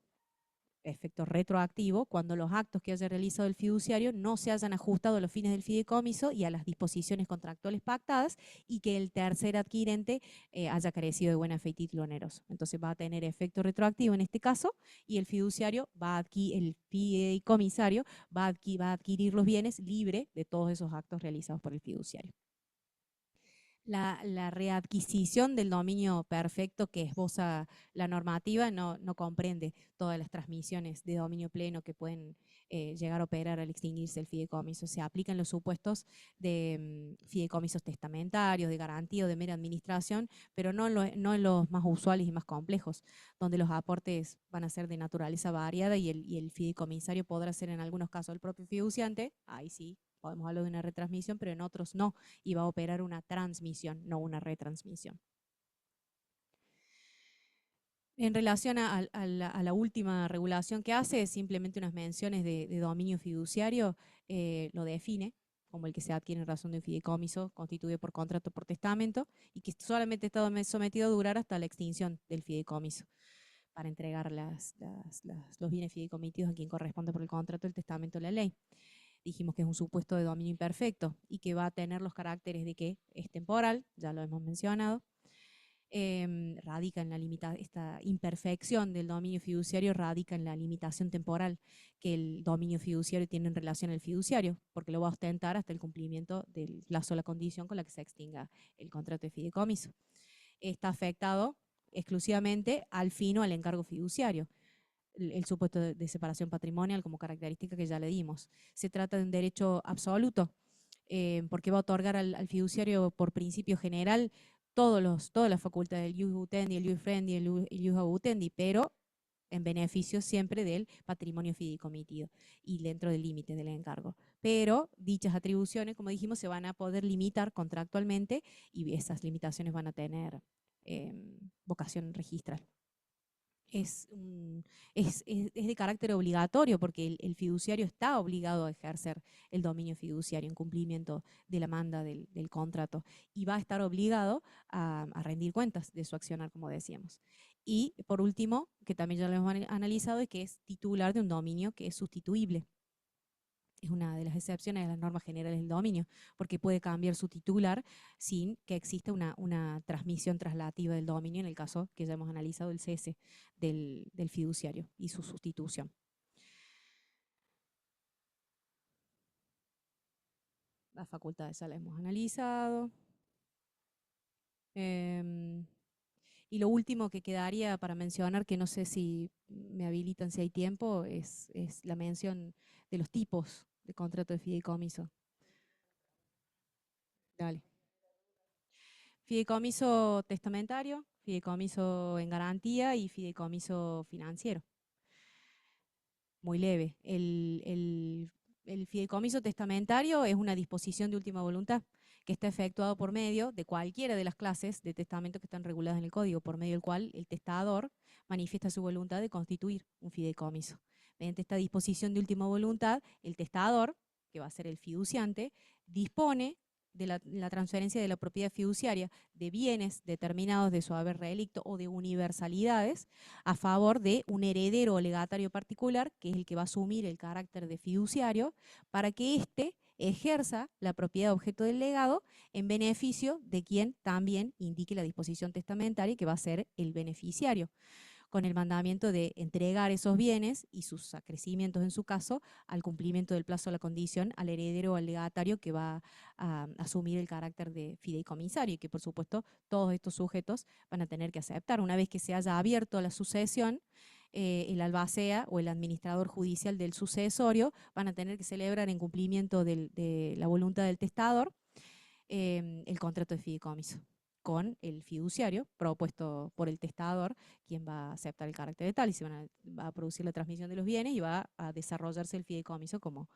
[SPEAKER 2] efecto retroactivo cuando los actos que haya realizado el fiduciario no se hayan ajustado a los fines del fideicomiso y a las disposiciones contractuales pactadas, y que el tercer adquirente haya carecido de buena fe y título oneroso. Entonces va a tener efecto retroactivo en este caso, y el fideicomisario va a adquirir los bienes libre de todos esos actos realizados por el fiduciario. La readquisición del dominio perfecto que esboza la normativa no comprende todas las transmisiones de dominio pleno que pueden llegar a operar al extinguirse el fideicomiso. Se aplican los supuestos de fideicomisos testamentarios, de garantía o de mera administración, pero no en los más usuales y más complejos, donde los aportes van a ser de naturaleza variada y el fideicomisario podrá ser en algunos casos el propio fiduciante, ahí sí, podemos hablar de una retransmisión, pero en otros no, y va a operar una transmisión, no una retransmisión. En relación a la última regulación que hace, es simplemente unas menciones de dominio fiduciario, lo define como el que se adquiere en razón de un fideicomiso constituido por contrato por testamento y que solamente está sometido a durar hasta la extinción del fideicomiso para entregar los bienes fideicomitidos a quien corresponde por el contrato, el testamento o la ley. Dijimos que es un supuesto de dominio imperfecto y que va a tener los caracteres de que es temporal, ya lo hemos mencionado. Radica en esta imperfección del dominio fiduciario radica en la limitación temporal que el dominio fiduciario tiene en relación al fiduciario, porque lo va a ostentar hasta el cumplimiento de la sola condición con la que se extinga el contrato de fideicomiso. Está afectado exclusivamente al fin o al encargo fiduciario, el supuesto de separación patrimonial como característica que ya le dimos. Se trata de un derecho absoluto, porque va a otorgar al fiduciario por principio general todas las facultades del ius utendi, el ius frendi, el ius abutendi, pero en beneficio siempre del patrimonio fideicomitido y dentro del límite del encargo. Pero dichas atribuciones, como dijimos, se van a poder limitar contractualmente y esas limitaciones van a tener vocación registral. Es de carácter obligatorio porque el fiduciario está obligado a ejercer el dominio fiduciario en cumplimiento de la manda del contrato y va a estar obligado a rendir cuentas de su accionar, como decíamos. Y por último, que también ya lo hemos analizado, es que es titular de un dominio que es sustituible. Es una de las excepciones de las normas generales del dominio, porque puede cambiar su titular sin que exista una transmisión traslativa del dominio, en el caso que ya hemos analizado el cese del fiduciario y su sustitución. Las facultades ya las hemos analizado. Y lo último que quedaría para mencionar, que no sé si me habilitan si hay tiempo, es la mención de los tipos de contrato de fideicomiso. Dale. Fideicomiso testamentario, fideicomiso en garantía y fideicomiso financiero. Muy leve. El fideicomiso testamentario es una disposición de última voluntad que está efectuado por medio de cualquiera de las clases de testamento que están reguladas en el código, por medio del cual el testador manifiesta su voluntad de constituir un fideicomiso. Mediante esta disposición de última voluntad, el testador, que va a ser el fiduciante, dispone de la transferencia de la propiedad fiduciaria de bienes determinados de su haber relicto o de universalidades a favor de un heredero o legatario particular, que es el que va a asumir el carácter de fiduciario, para que éste ejerza la propiedad objeto del legado en beneficio de quien también indique la disposición testamentaria, que va a ser el beneficiario, con el mandamiento de entregar esos bienes y sus acrecimientos en su caso al cumplimiento del plazo o la condición al heredero o al legatario que va a asumir el carácter de fideicomisario y que por supuesto todos estos sujetos van a tener que aceptar. Una vez que se haya abierto la sucesión, el albacea o el administrador judicial del sucesorio van a tener que celebrar en cumplimiento de la voluntad del testador el contrato de fideicomiso con el fiduciario propuesto por el testador, quien va a aceptar el carácter de tal y va a producir la transmisión de los bienes y va a desarrollarse el fideicomiso como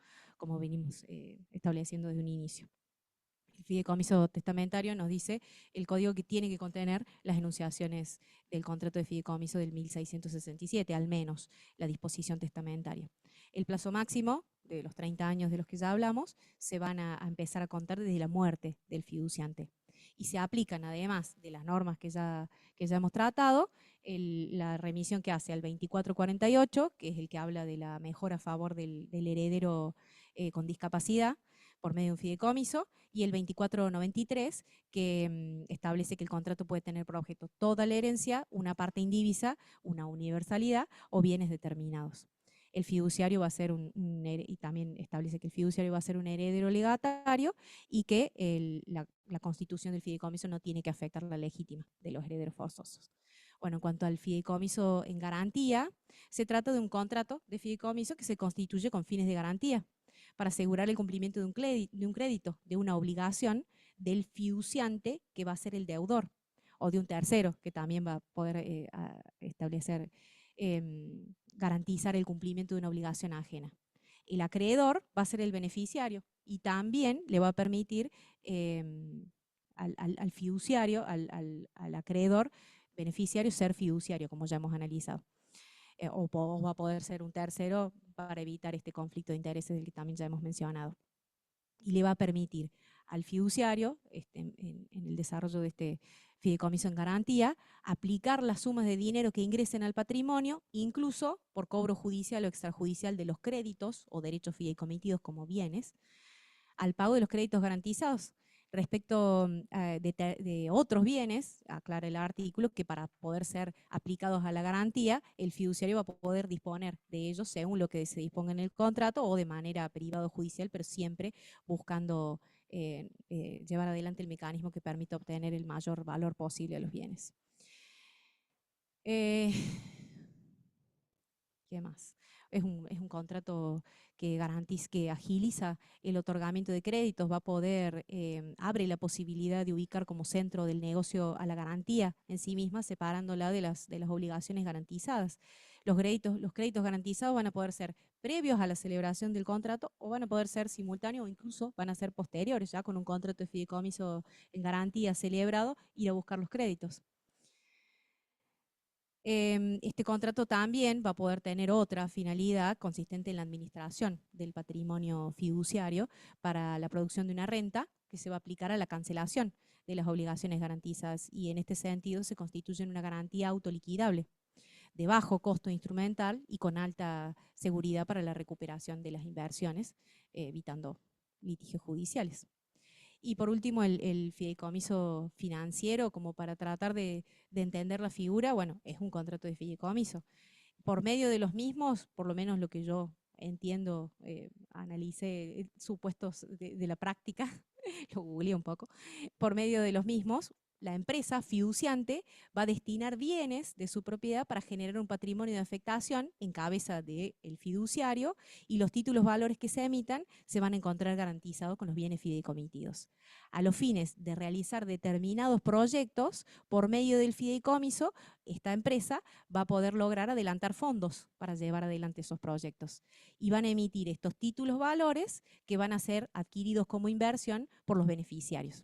[SPEAKER 2] venimos estableciendo desde un inicio. El fideicomiso testamentario nos dice el código que tiene que contener las enunciaciones del contrato de fideicomiso del 1667, al menos la disposición testamentaria. El plazo máximo de los 30 años de los que ya hablamos se van a empezar a contar desde la muerte del fiduciante. Y se aplican, además de las normas que ya hemos tratado, la remisión que hace al 2448, que es el que habla de la mejora a favor del heredero con discapacidad por medio de un fideicomiso, y el 2493, que establece que el contrato puede tener por objeto toda la herencia, una parte indivisa, una universalidad o bienes determinados. El fiduciario va a ser y también establece que el fiduciario va a ser un heredero legatario y que la constitución del fideicomiso no tiene que afectar la legítima de los herederos forzosos. Bueno, en cuanto al fideicomiso en garantía, se trata de un contrato de fideicomiso que se constituye con fines de garantía para asegurar el cumplimiento de un crédito, de una obligación del fiduciante que va a ser el deudor, o de un tercero que también va a poder establecer garantizar el cumplimiento de una obligación ajena. el acreedor va a ser el beneficiario y también le va a permitir al fiduciario, al acreedor beneficiario ser fiduciario, como ya hemos analizado. O va a poder ser un tercero para evitar este conflicto de intereses del que también ya hemos mencionado. Y le va a permitir al fiduciario, en el desarrollo de este fideicomiso en garantía, aplicar las sumas de dinero que ingresen al patrimonio, incluso por cobro judicial o extrajudicial de los créditos o derechos fideicomitidos como bienes, al pago de los créditos garantizados. Respecto de otros bienes, aclara el artículo, que para poder ser aplicados a la garantía, el fiduciario va a poder disponer de ellos según lo que se disponga en el contrato o de manera privada o judicial, pero siempre buscando llevar adelante el mecanismo que permita obtener el mayor valor posible a los bienes. ¿Qué más? Es un contrato que garantiza, que agiliza el otorgamiento de créditos, va a poder, abre la posibilidad de ubicar como centro del negocio a la garantía en sí misma, separándola de las obligaciones garantizadas. Los créditos garantizados van a poder ser previos a la celebración del contrato o van a poder ser simultáneos o incluso van a ser posteriores, ya con un contrato de fideicomiso en garantía celebrado, ir a buscar los créditos. Este contrato también va a poder tener otra finalidad consistente en la administración del patrimonio fiduciario para la producción de una renta que se va a aplicar a la cancelación de las obligaciones garantizadas y en este sentido se constituye una garantía autoliquidable de bajo costo instrumental y con alta seguridad para la recuperación de las inversiones, evitando litigios judiciales. Y por último, el fideicomiso financiero, como para tratar de entender la figura, bueno, es un contrato de fideicomiso. Por medio de los mismos, por lo menos lo que yo entiendo, analicé supuestos de la práctica, lo googleé un poco, por medio de los mismos, la empresa fiduciante va a destinar bienes de su propiedad para generar un patrimonio de afectación en cabeza del fiduciario y los títulos valores que se emitan se van a encontrar garantizados con los bienes fideicomitidos. A los fines de realizar determinados proyectos, por medio del fideicomiso, esta empresa va a poder lograr adelantar fondos para llevar adelante esos proyectos. Y van a emitir estos títulos valores que van a ser adquiridos como inversión por los beneficiarios.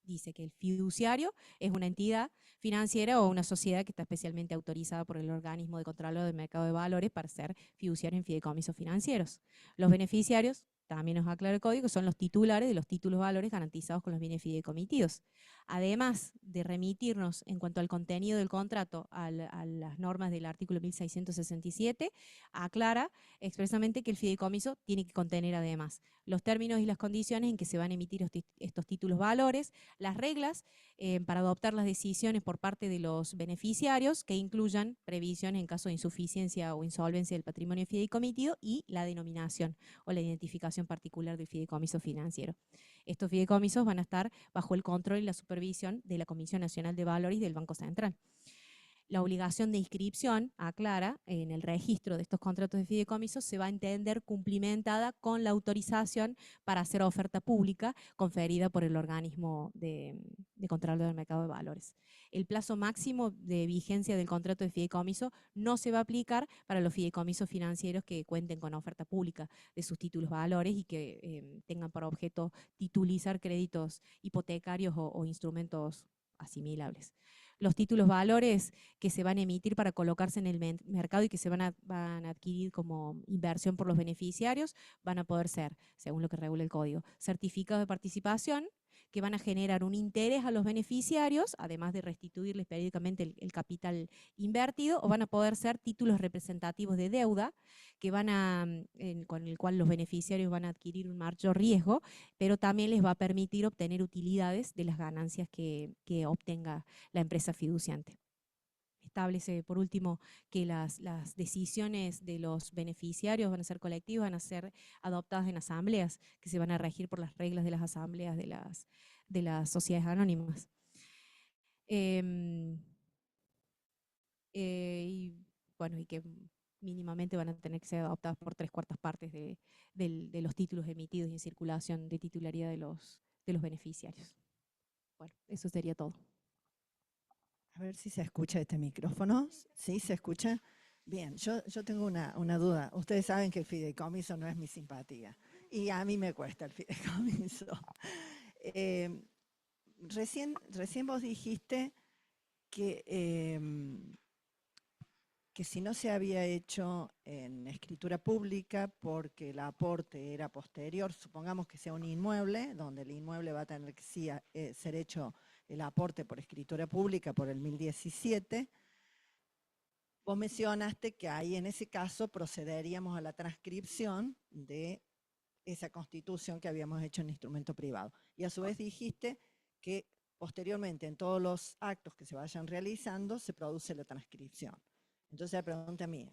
[SPEAKER 2] Dice que el fiduciario es una entidad financiera o una sociedad que está especialmente autorizada por el organismo de control del mercado de valores para ser fiduciario en fideicomisos financieros. Los beneficiarios, también nos aclara el código, son los titulares de los títulos valores garantizados con los bienes fideicomitidos. Además de remitirnos en cuanto al contenido del contrato a las normas del artículo 1667, aclara expresamente que el fideicomiso tiene que contener además los términos y las condiciones en que se van a emitir estos títulos valores, las reglas para adoptar las decisiones por parte de los beneficiarios que incluyan previsiones en caso de insuficiencia o insolvencia del patrimonio fideicomitido y la denominación o la identificación particular del fideicomiso financiero. Estos fideicomisos van a estar bajo el control y la supervisión de la Comisión Nacional de Valores y del Banco Central. La obligación de inscripción, aclara, en el registro de estos contratos de fideicomiso se va a entender cumplimentada con la autorización para hacer oferta pública conferida por el organismo de control del mercado de valores. El plazo máximo de vigencia del contrato de fideicomiso no se va a aplicar para los fideicomisos financieros que cuenten con oferta pública de sus títulos valores y que tengan por objeto titulizar créditos hipotecarios o instrumentos asimilables. Los títulos valores que se van a emitir para colocarse en el mercado y que se van a adquirir como inversión por los beneficiarios van a poder ser, según lo que regula el código, certificados de participación que van a generar un interés a los beneficiarios, además de restituirles periódicamente el capital invertido, o van a poder ser títulos representativos de deuda que con el cual los beneficiarios van a adquirir un mayor riesgo, pero también les va a permitir obtener utilidades de las ganancias que obtenga la empresa fiduciante. Establece, por último, que las decisiones de los beneficiarios van a ser colectivas, van a ser adoptadas en asambleas, que se van a regir por las reglas de las asambleas de las sociedades anónimas. Y que mínimamente van a tener que ser adoptadas por 3/4 partes de los títulos emitidos y en circulación de titularidad de los beneficiarios. Bueno, eso sería todo.
[SPEAKER 1] A ver si se escucha este micrófono. ¿Sí? ¿Se escucha? Bien, yo tengo una duda. Ustedes saben que el fideicomiso no es mi simpatía y a mí me cuesta el fideicomiso. Eh, recién vos dijiste que, que si no se había hecho en escritura pública porque el aporte era posterior, supongamos que sea un inmueble, donde el inmueble va a tener que ser hecho el aporte por escritura pública por el 1017, vos mencionaste que ahí en ese caso procederíamos a la transcripción de esa constitución que habíamos hecho en instrumento privado. Y a su vez dijiste que posteriormente en todos los actos que se vayan realizando se produce la transcripción. Entonces la pregunta mía,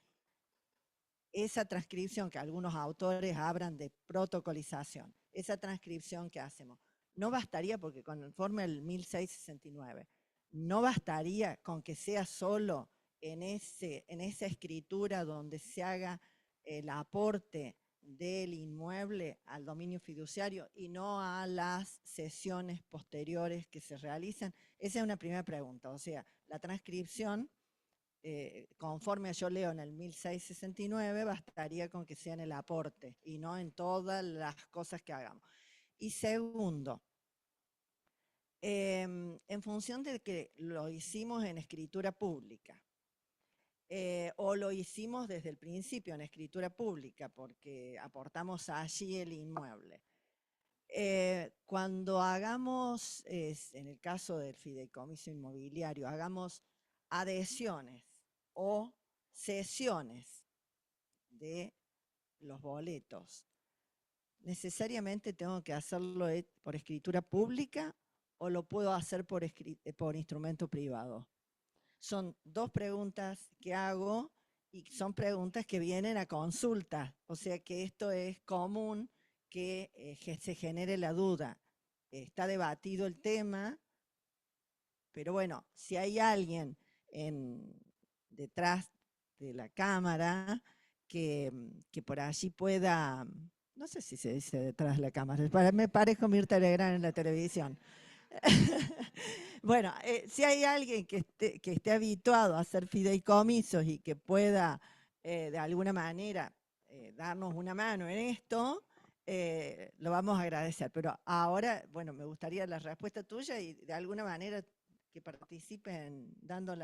[SPEAKER 1] esa transcripción que algunos autores hablan de protocolización, esa transcripción que hacemos, no bastaría porque conforme al 1669, no bastaría con que sea solo en esa escritura donde se haga el aporte del inmueble al dominio fiduciario y no a las sesiones posteriores que se realizan. Esa es una primera pregunta, o sea, la transcripción conforme yo leo en el 1669, bastaría con que sea en el aporte y no en todas las cosas que hagamos. Y segundo, en función de que lo hicimos en escritura pública, o lo hicimos desde el principio en escritura pública, porque aportamos allí el inmueble. Cuando hagamos, en el caso del fideicomiso inmobiliario, hagamos adhesiones o cesiones de los boletos, ¿necesariamente tengo que hacerlo por escritura pública o lo puedo hacer por instrumento privado? Son dos preguntas que hago y son preguntas que vienen a consulta, o sea que esto es común que se genere la duda. Está debatido el tema, pero bueno, si hay alguien detrás de la cámara que por allí pueda, no sé si se dice detrás de la cámara, me parezco Mirta Legrand en la televisión. Bueno, si hay alguien que esté habituado a hacer fideicomisos y que pueda de alguna manera darnos una mano en esto, lo vamos a agradecer. Pero ahora, bueno, me gustaría la respuesta tuya y de alguna manera que participen dando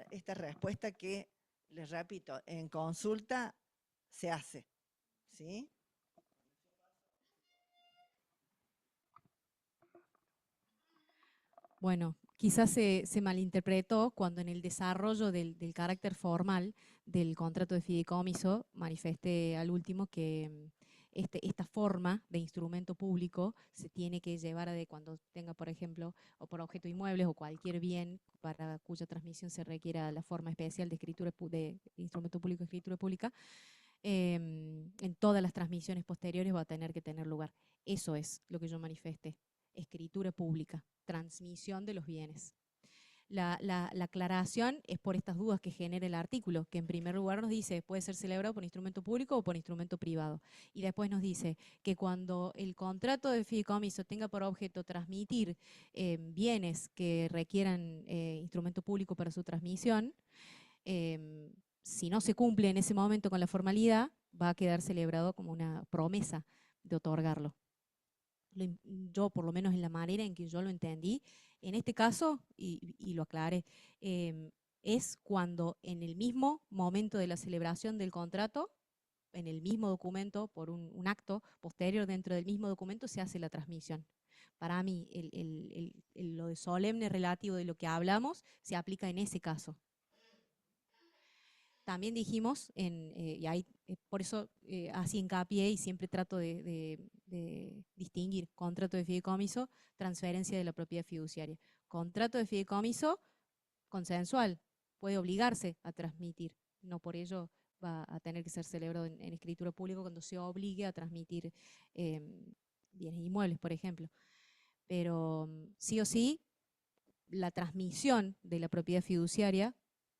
[SPEAKER 1] esta respuesta que, les repito, en consulta se hace, ¿sí?
[SPEAKER 2] Bueno, quizás se malinterpretó cuando en el desarrollo del carácter formal del contrato de fideicomiso manifesté al último que esta forma de instrumento público se tiene que llevar de cuando tenga, por ejemplo, o por objeto inmuebles o cualquier bien para cuya transmisión se requiera la forma especial de escritura de instrumento público, escritura pública, en todas las transmisiones posteriores va a tener que tener lugar. Eso es lo que yo manifesté. Escritura pública, transmisión de los bienes. La aclaración es por estas dudas que genera el artículo, que en primer lugar nos dice puede ser celebrado por instrumento público o por instrumento privado. Y después nos dice que cuando el contrato de fideicomiso tenga por objeto transmitir bienes que requieran instrumento público para su transmisión, si no se cumple en ese momento con la formalidad, va a quedar celebrado como una promesa de otorgarlo. Yo, por lo menos en la manera en que yo lo entendí, en este caso, y lo aclaré, es cuando en el mismo momento de la celebración del contrato, en el mismo documento, por un acto posterior dentro del mismo documento, se hace la transmisión. Para mí, lo de solemne relativo de lo que hablamos se aplica en ese caso. También dijimos, y ahí, por eso así hincapié y siempre trato de distinguir contrato de fideicomiso, transferencia de la propiedad fiduciaria. Contrato de fideicomiso consensual, puede obligarse a transmitir, no por ello va a tener que ser celebrado en escritura pública cuando se obligue a transmitir bienes inmuebles, por ejemplo. Pero sí o sí, la transmisión de la propiedad fiduciaria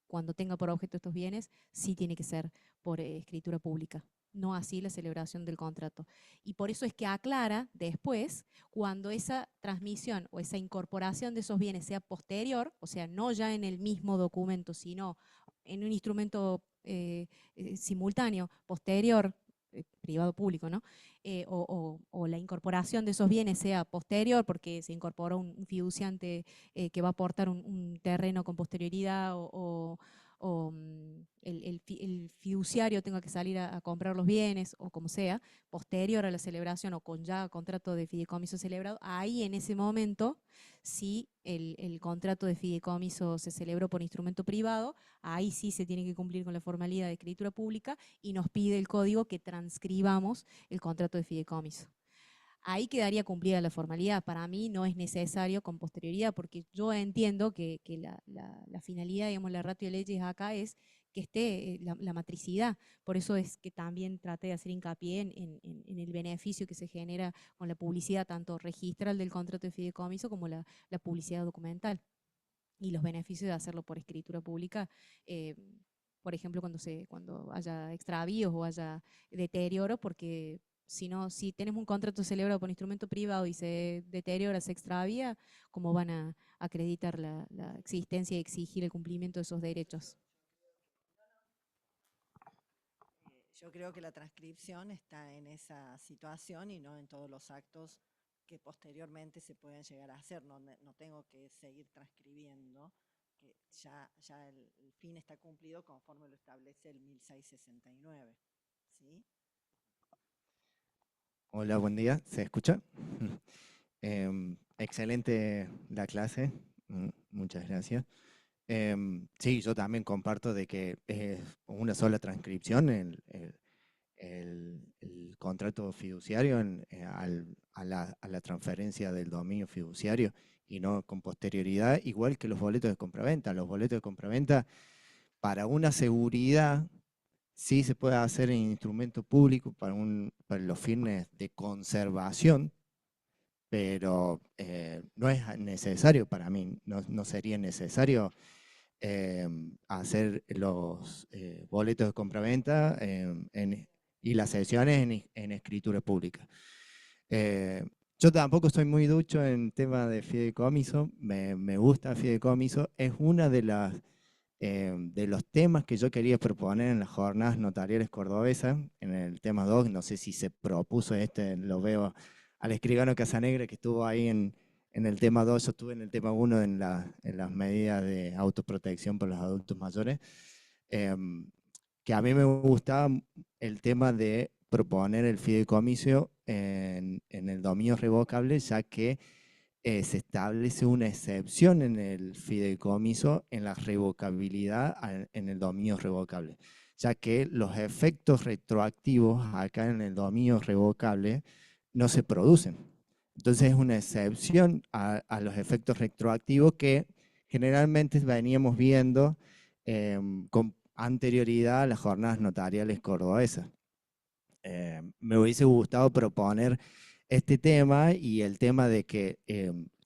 [SPEAKER 2] cuando tenga por objeto estos bienes, sí tiene que ser por escritura pública. no así la celebración del contrato. Y por eso es que aclara después, cuando esa transmisión o esa incorporación de esos bienes sea posterior, o sea, no ya en el mismo documento, sino en un instrumento simultáneo, posterior, privado-público, ¿no? O la incorporación de esos bienes sea posterior, porque se incorporó un fiduciante que va a aportar un terreno con posterioridad, el fiduciario tenga que salir a comprar los bienes, o como sea, posterior a la celebración o con ya contrato de fideicomiso celebrado, ahí en ese momento, si el contrato de fideicomiso se celebró por instrumento privado, ahí sí se tiene que cumplir con la formalidad de escritura pública y nos pide el código que transcribamos el contrato de fideicomiso. Ahí quedaría cumplida la formalidad. Para mí no es necesario con posterioridad, porque yo entiendo que la finalidad, digamos, la ratio de leyes acá es que esté la matricidad. Por eso es que también traté de hacer hincapié en el beneficio que se genera con la publicidad, tanto registral del contrato de fideicomiso como la publicidad documental. Y los beneficios de hacerlo por escritura pública, por ejemplo, cuando haya extravíos o haya deterioro, porque si tenemos un contrato celebrado por instrumento privado y se deteriora, se extravía, ¿cómo van a acreditar la existencia y exigir el cumplimiento de esos derechos?
[SPEAKER 1] Yo creo que la transcripción está en esa situación y no en todos los actos que posteriormente se pueden llegar a hacer. No tengo que seguir transcribiendo, que ya el fin está cumplido conforme lo establece el 1669. ¿Sí?
[SPEAKER 3] Hola, buen día. ¿Se escucha? Excelente la clase. Muchas gracias. Sí, yo también comparto de que es una sola transcripción el contrato fiduciario a la transferencia del dominio fiduciario y no con posterioridad, igual que los boletos de compraventa. Los boletos de compraventa, para una seguridad, sí se puede hacer en instrumento público para los fines de conservación, pero no es necesario para mí, no sería necesario hacer los boletos de compraventa y las sesiones en escritura pública. Yo tampoco estoy muy ducho en tema de fideicomiso, me gusta fideicomiso, es una de los temas que yo quería proponer en las jornadas notariales cordobesas, en el tema 2, no sé si se propuso lo veo al escribano Casanegra que estuvo ahí en el tema 2, yo estuve en el tema 1 en las medidas de autoprotección por los adultos mayores, que a mí me gustaba el tema de proponer el fideicomiso en el dominio revocable, ya que se establece una excepción en el fideicomiso en la revocabilidad en el dominio revocable, ya que los efectos retroactivos acá en el dominio revocable no se producen. Entonces es una excepción a los efectos retroactivos que generalmente veníamos viendo con anterioridad a las jornadas notariales cordobesas. Me hubiese gustado proponer este tema y el tema de que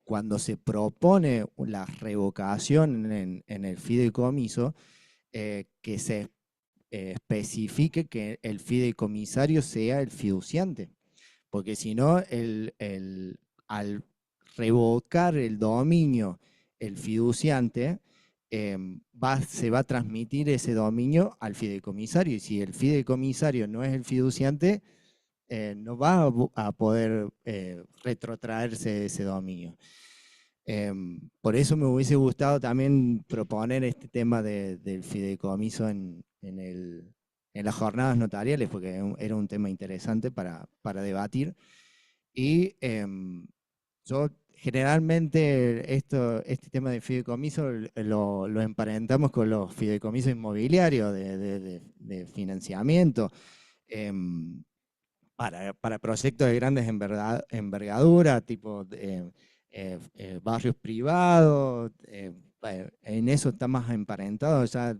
[SPEAKER 3] cuando se propone la revocación en el fideicomiso, que se especifique que el fideicomisario sea el fiduciante, porque si no, al revocar el dominio el fiduciante, se va a transmitir ese dominio al fideicomisario, y si el fideicomisario no es el fiduciante, no va a poder retrotraerse ese dominio. Por eso me hubiese gustado también proponer este tema del fideicomiso en las jornadas notariales, porque era un tema interesante para debatir. Y yo generalmente este tema de fideicomiso lo emparentamos con los fideicomisos inmobiliarios de financiamiento. Para proyectos de grandes envergadura, tipo barrios privados, en eso está más emparentado. Ya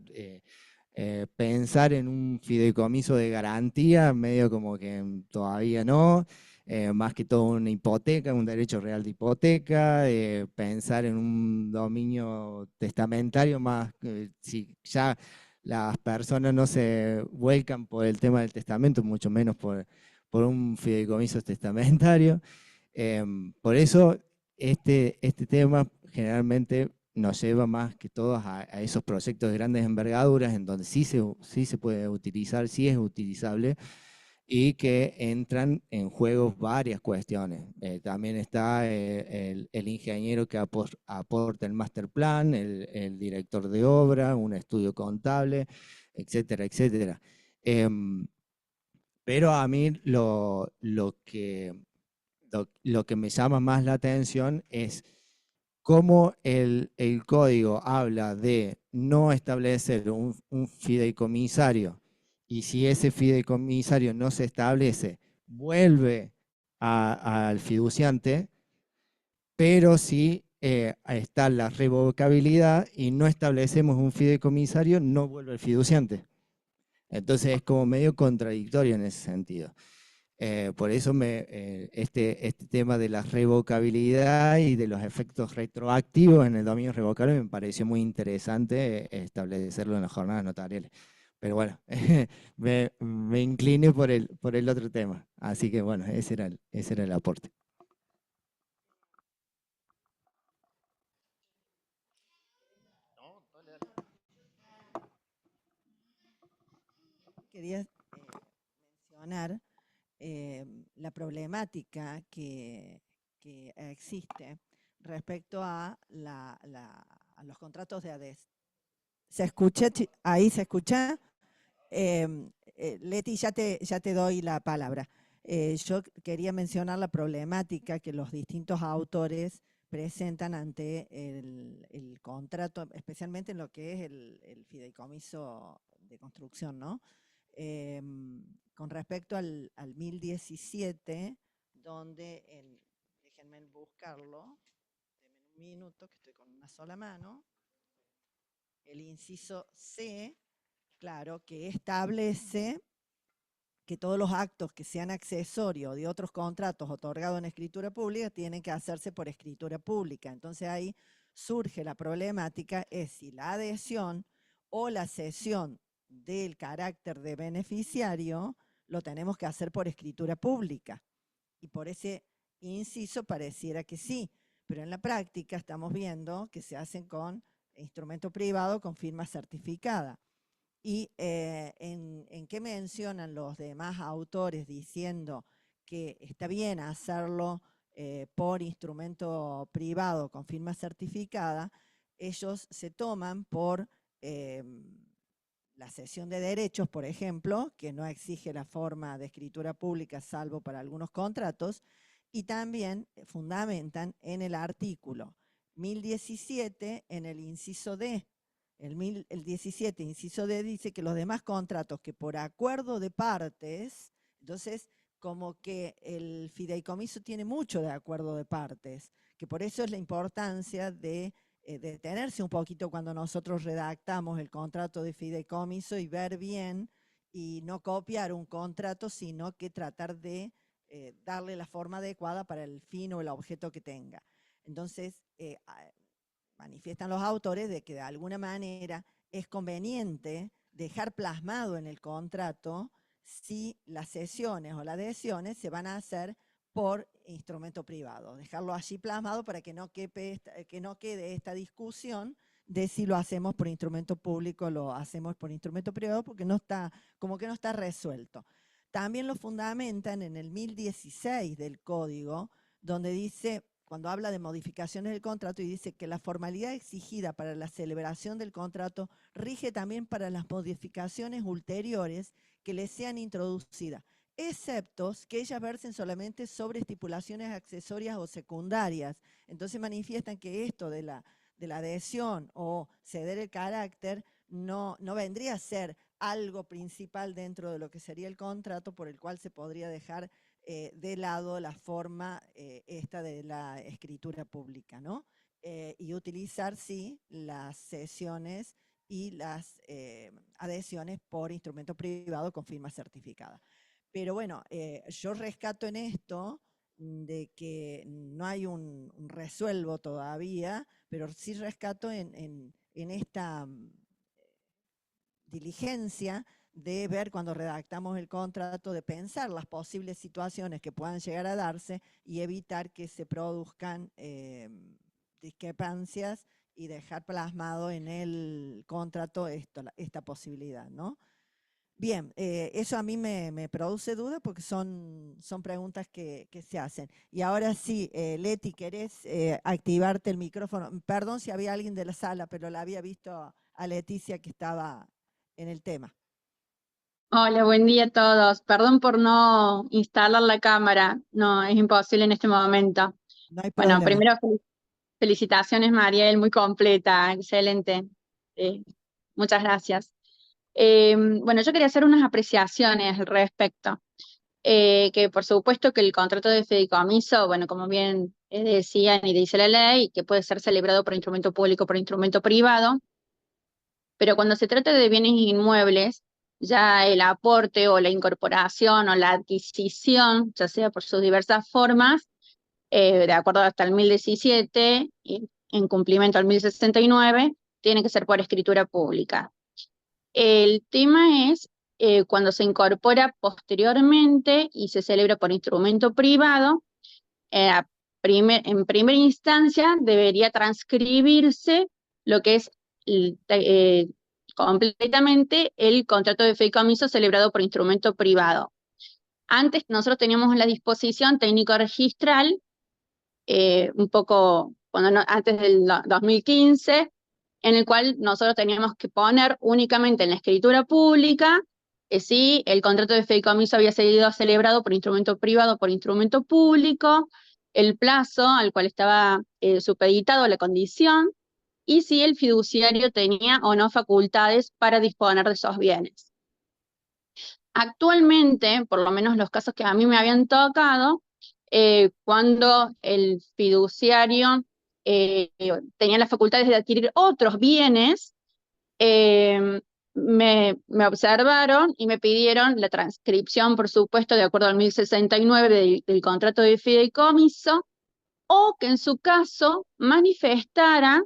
[SPEAKER 3] pensar en un fideicomiso de garantía, medio como que todavía no, más que todo una hipoteca, un derecho real de hipoteca, pensar en un dominio testamentario más, si ya las personas no se vuelcan por el tema del testamento, mucho menos por un fideicomiso testamentario. Por eso este tema generalmente nos lleva más que todos a esos proyectos de grandes envergaduras en donde sí se puede utilizar, sí es utilizable, y que entran en juego varias cuestiones. También está el ingeniero que aporta el master plan, el director de obra, un estudio contable, etcétera, etcétera. Pero a mí lo que me llama más la atención es cómo el código habla de no establecer un fideicomisario, y si ese fideicomisario no se establece, vuelve al fiduciante, pero si está la revocabilidad y no establecemos un fideicomisario, no vuelve al fiduciante. Entonces es como medio contradictorio en ese sentido. Por eso este tema de la revocabilidad y de los efectos retroactivos en el dominio revocable me pareció muy interesante establecerlo en las jornadas notariales. Pero bueno, me incliné por el otro tema. Así que bueno, ese era el aporte.
[SPEAKER 1] Quería mencionar la problemática que existe respecto a los contratos de ADES. ¿Se escucha? ¿Ahí se escucha? Leti, ya te doy la palabra. Yo quería mencionar la problemática que los distintos autores presentan ante el contrato, especialmente en lo que es el fideicomiso de construcción, ¿no? Con respecto al 1017, donde, déjenme buscarlo, denme un minuto, que estoy con una sola mano, el inciso C, claro, que establece que todos los actos que sean accesorios de otros contratos otorgados en escritura pública tienen que hacerse por escritura pública. Entonces ahí surge la problemática, es si la adhesión o la cesión del carácter de beneficiario lo tenemos que hacer por escritura pública. Y por ese inciso pareciera que sí, pero en la práctica estamos viendo que se hacen con instrumento privado con firma certificada. ¿Y en qué mencionan los demás autores diciendo que está bien hacerlo por instrumento privado con firma certificada? Ellos se toman por la cesión de derechos, por ejemplo, que no exige la forma de escritura pública salvo para algunos contratos, y también fundamentan en el artículo 1017 en el inciso D. El 17, inciso D, dice que los demás contratos que por acuerdo de partes, entonces como que el fideicomiso tiene mucho de acuerdo de partes, que por eso es la importancia de detenerse un poquito cuando nosotros redactamos el contrato de fideicomiso y ver bien y no copiar un contrato, sino que tratar de darle la forma adecuada para el fin o el objeto que tenga. Entonces, manifiestan los autores de que de alguna manera es conveniente dejar plasmado en el contrato si las cesiones o las adhesiones se van a hacer por instrumento privado. Dejarlo allí plasmado para que no quede esta discusión de si lo hacemos por instrumento público o lo hacemos por instrumento privado, porque como que no está resuelto. También lo fundamentan en el 1016 del código, donde dice, cuando habla de modificaciones del contrato, y dice que la formalidad exigida para la celebración del contrato rige también para las modificaciones ulteriores que le sean introducidas, excepto que ellas versen solamente sobre estipulaciones accesorias o secundarias. Entonces manifiestan que esto de la adhesión o ceder el carácter no vendría a ser algo principal dentro de lo que sería el contrato, por el cual se podría dejar de lado la forma esta de la escritura pública, ¿no? Y utilizar, sí, las cesiones y las adhesiones por instrumento privado con firma certificada. Pero bueno, yo rescato en esto de que no hay un resuelvo todavía, pero sí rescato en esta diligencia de ver cuando redactamos el contrato, de pensar las posibles situaciones que puedan llegar a darse y evitar que se produzcan discrepancias y dejar plasmado en el contrato esta posibilidad, ¿no? Bien, eso a mí me produce duda porque son preguntas que se hacen. Y ahora sí, Leti, ¿querés activarte el micrófono? Perdón si había alguien de la sala, pero la había visto a Leticia que estaba en el tema.
[SPEAKER 4] Hola, buen día a todos. Perdón por no instalar la cámara, no, es imposible en este momento.
[SPEAKER 1] No hay
[SPEAKER 4] Bueno,
[SPEAKER 1] problema.
[SPEAKER 4] primero felicitaciones, Mariel, muy completa, excelente. Muchas gracias. Bueno, yo quería hacer unas apreciaciones al respecto. Que por supuesto que el contrato de fideicomiso, bueno, como bien decían y dice la ley, que puede ser celebrado por instrumento público o por instrumento privado, pero cuando se trata de bienes inmuebles, ya el aporte o la incorporación o la adquisición, ya sea por sus diversas formas, de acuerdo hasta el 1017, y en cumplimiento al 1069, tiene que ser por escritura pública. El tema es cuando se incorpora posteriormente y se celebra por instrumento privado, en primera instancia debería transcribirse lo que es completamente el contrato de fideicomiso celebrado por instrumento privado. Antes nosotros teníamos la disposición técnico-registral, un poco antes del 2015, en el cual nosotros teníamos que poner únicamente en la escritura pública si el contrato de fideicomiso había sido celebrado por instrumento privado o por instrumento público, el plazo al cual estaba supeditado la condición, y si el fiduciario tenía o no facultades para disponer de esos bienes. Actualmente, por lo menos los casos que a mí me habían tocado, cuando el fiduciario tenía las facultades de adquirir otros bienes, me observaron y me pidieron la transcripción, por supuesto, de acuerdo al 1069 del contrato de fideicomiso, o que en su caso manifestara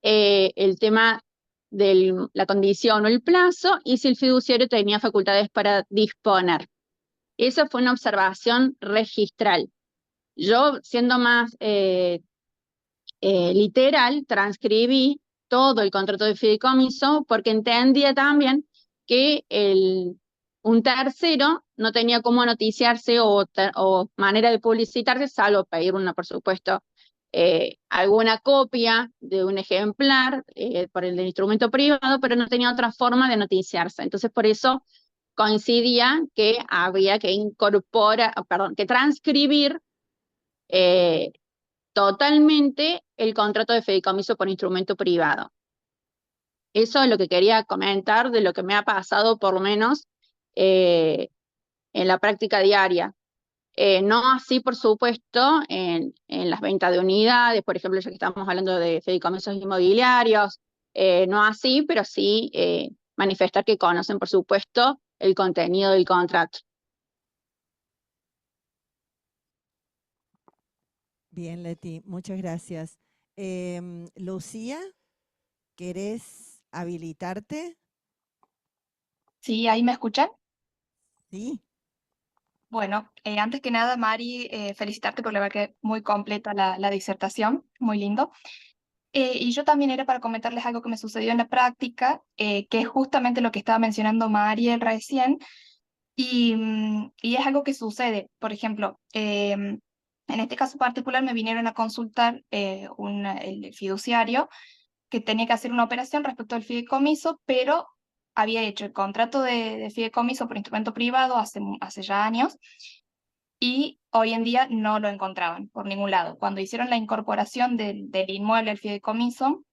[SPEAKER 4] el tema de la condición o el plazo y si el fiduciario tenía facultades para disponer. Esa fue una observación registral. Yo, siendo más literal, transcribí todo el contrato de fideicomiso porque entendía también que un tercero no tenía cómo noticiarse o manera de publicitarse, salvo pedir una, por supuesto, alguna copia de un ejemplar por el del instrumento privado, pero no tenía otra forma de noticiarse. Entonces, por eso coincidía que había que que transcribir totalmente el contrato de fideicomiso por instrumento privado. Eso es lo que quería comentar de lo que me ha pasado, por lo menos, en la práctica diaria. No así, por supuesto, en las ventas de unidades, por ejemplo, ya que estamos hablando de fideicomisos inmobiliarios, no así, pero sí manifestar que conocen, por supuesto, el contenido del contrato.
[SPEAKER 1] Bien, Leti, muchas gracias. Lucía, ¿querés habilitarte?
[SPEAKER 5] Sí, ahí me escuchan.
[SPEAKER 1] Sí.
[SPEAKER 5] Bueno, antes que nada, Mari, felicitarte porque la verdad que muy completa la disertación, muy lindo. Y yo también era para comentarles algo que me sucedió en la práctica, que es justamente lo que estaba mencionando Mariel recién, y es algo que sucede. Por ejemplo, en este caso particular me vinieron a consultar el fiduciario que tenía que hacer una operación respecto al fideicomiso, pero había hecho el contrato de fideicomiso por instrumento privado hace ya años, y hoy en día no lo encontraban por ningún lado. Cuando hicieron la incorporación del inmueble al fideicomiso,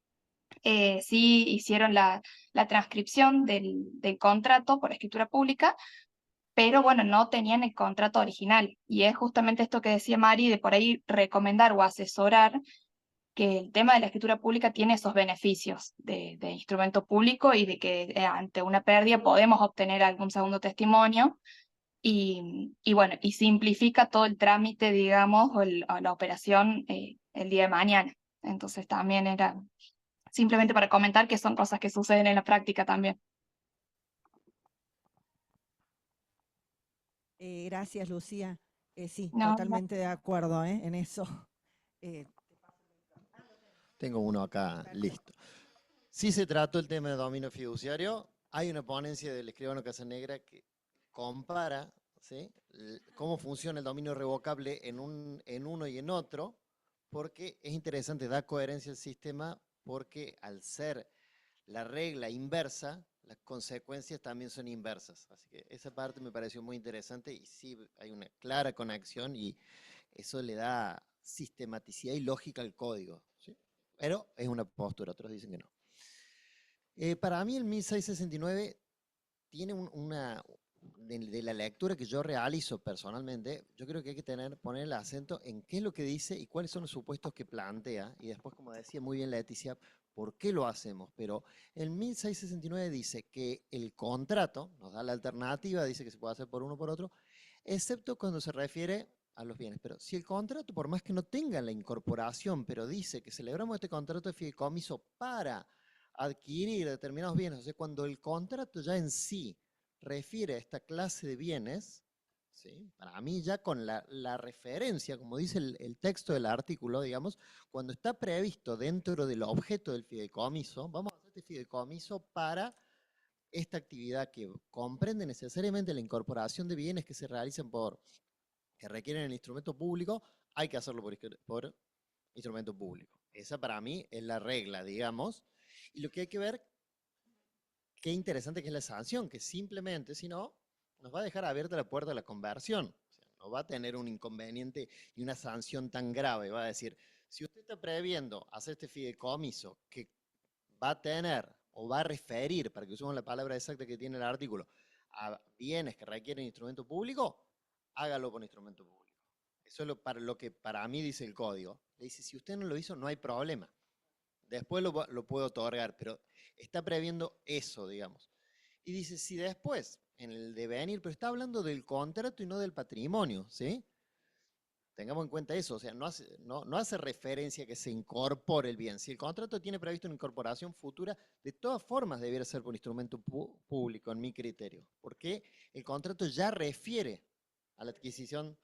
[SPEAKER 5] sí hicieron la transcripción del contrato por escritura pública, pero bueno, no tenían el contrato original. Y es justamente esto que decía Mari, de por ahí recomendar o asesorar que el tema de la escritura pública tiene esos beneficios de instrumento público y de que ante una pérdida podemos obtener algún segundo testimonio y bueno, y simplifica todo el trámite, digamos, o la operación el día de mañana. Entonces también era simplemente para comentar que son cosas que suceden en la práctica también.
[SPEAKER 1] Gracias, Lucía. Sí,
[SPEAKER 5] No,
[SPEAKER 1] totalmente de acuerdo en eso. Eh,
[SPEAKER 6] Tengo uno acá, listo. Sí se trató el tema de dominio fiduciario. Hay una ponencia del escribano Casanegra que compara, ¿sí?, cómo funciona el dominio revocable en uno y en otro, porque es interesante, da coherencia al sistema, porque al ser la regla inversa, las consecuencias también son inversas. Así que esa parte me pareció muy interesante y sí hay una clara conexión y eso le da sistematicidad y lógica al código, ¿sí? Pero es una postura, otros dicen que no. Para mí el 1669 tiene de la lectura que yo realizo personalmente, yo creo que hay que poner el acento en qué es lo que dice y cuáles son los supuestos que plantea, y después, como decía muy bien Leticia, por qué lo hacemos. Pero el 1669 dice que el contrato, nos da la alternativa, dice que se puede hacer por uno o por otro, excepto cuando se refiere a los bienes. Pero si el contrato, por más que no tenga la incorporación, pero dice que celebramos este contrato de fideicomiso para adquirir determinados bienes, o sea, cuando el contrato ya en sí refiere a esta clase de bienes, ¿sí?, para mí ya con la referencia, como dice el texto del artículo, digamos, cuando está previsto dentro del objeto del fideicomiso, vamos a hacer este fideicomiso para esta actividad que comprende necesariamente la incorporación de bienes que se realizan que requieren el instrumento público, hay que hacerlo por instrumento público. Esa para mí es la regla, digamos, y lo que hay que ver, qué interesante que es la sanción, que simplemente, si no, nos va a dejar abierta la puerta a la conversión. O sea, no va a tener un inconveniente y una sanción tan grave. Va a decir, si usted está previendo hacer este fideicomiso que va a tener o va a referir, para que usemos la palabra exacta que tiene el artículo, a bienes que requieren instrumento público, hágalo con instrumento público. Eso es lo que para mí dice el código. Le dice, si usted no lo hizo, no hay problema. Después lo puedo otorgar, pero está previendo eso, digamos. Y dice, si después, en el devenir, pero está hablando del contrato y no del patrimonio, ¿sí? Tengamos en cuenta eso, o sea, no hace referencia a que se incorpore el bien. Si el contrato tiene previsto una incorporación futura, de todas formas debiera ser por instrumento público, en mi criterio, porque el contrato ya refiere a la adquisición.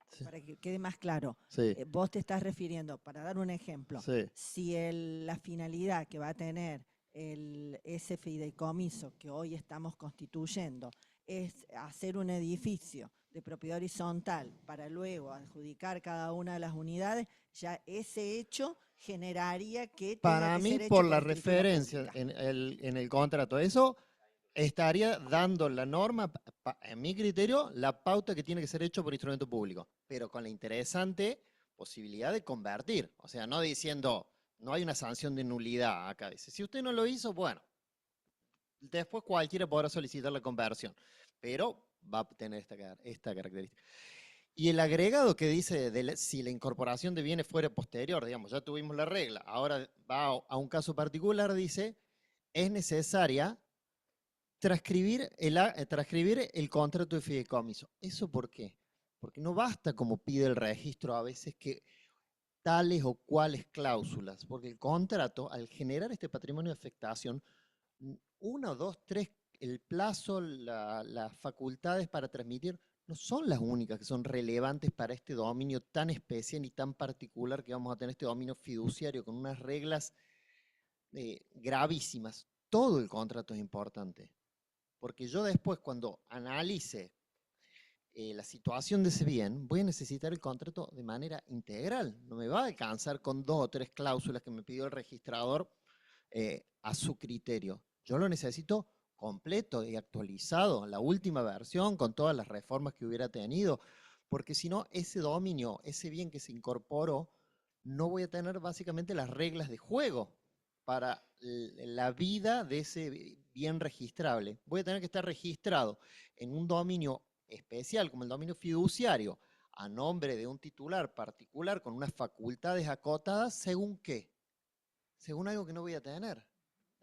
[SPEAKER 6] Sí.
[SPEAKER 1] Para que quede más claro,
[SPEAKER 6] Sí.
[SPEAKER 1] vos te estás refiriendo, para dar un ejemplo,
[SPEAKER 6] Sí.
[SPEAKER 1] si la finalidad que va a tener ese fideicomiso que hoy estamos constituyendo es hacer un edificio de propiedad horizontal para luego adjudicar cada una de las unidades, ya ese hecho generaría que tenga
[SPEAKER 6] Para
[SPEAKER 1] que
[SPEAKER 6] mí,
[SPEAKER 1] ser hecho
[SPEAKER 6] por
[SPEAKER 1] por
[SPEAKER 6] la
[SPEAKER 1] escritura
[SPEAKER 6] referencia
[SPEAKER 1] pública.
[SPEAKER 6] en el contrato, eso estaría dando la norma, en mi criterio, la pauta que tiene que ser hecho por instrumento público, pero con la interesante posibilidad de convertir. O sea, no diciendo, no hay una sanción de nulidad acá. Dice, si usted no lo hizo, bueno, después cualquiera podrá solicitar la conversión, pero va a tener esta característica. Y el agregado que dice si la incorporación de bienes fuera posterior, digamos, ya tuvimos la regla, ahora va a un caso particular, dice, es necesaria transcribir el contrato de fideicomiso. ¿Eso por qué? Porque no basta, como pide el registro a veces, que tales o cuales cláusulas, porque el contrato, al generar este patrimonio de afectación, 1, 2, 3, el plazo, las facultades para transmitir, no son las únicas que son relevantes para este dominio tan especial y tan particular que vamos a tener, este dominio fiduciario con unas reglas gravísimas. Todo el contrato es importante. Porque yo después, cuando analice la situación de ese bien, voy a necesitar el contrato de manera integral. No me va a alcanzar con 2 o 3 cláusulas que me pidió el registrador a su criterio. Yo lo necesito completo y actualizado, la última versión con todas las reformas que hubiera tenido, porque si no, ese dominio, ese bien que se incorporó, no voy a tener básicamente las reglas de juego para la vida de ese bien registrable. Voy a tener que estar registrado en un dominio especial, como el dominio fiduciario, a nombre de un titular particular con unas facultades acotadas, ¿según qué? Según algo que no voy a tener.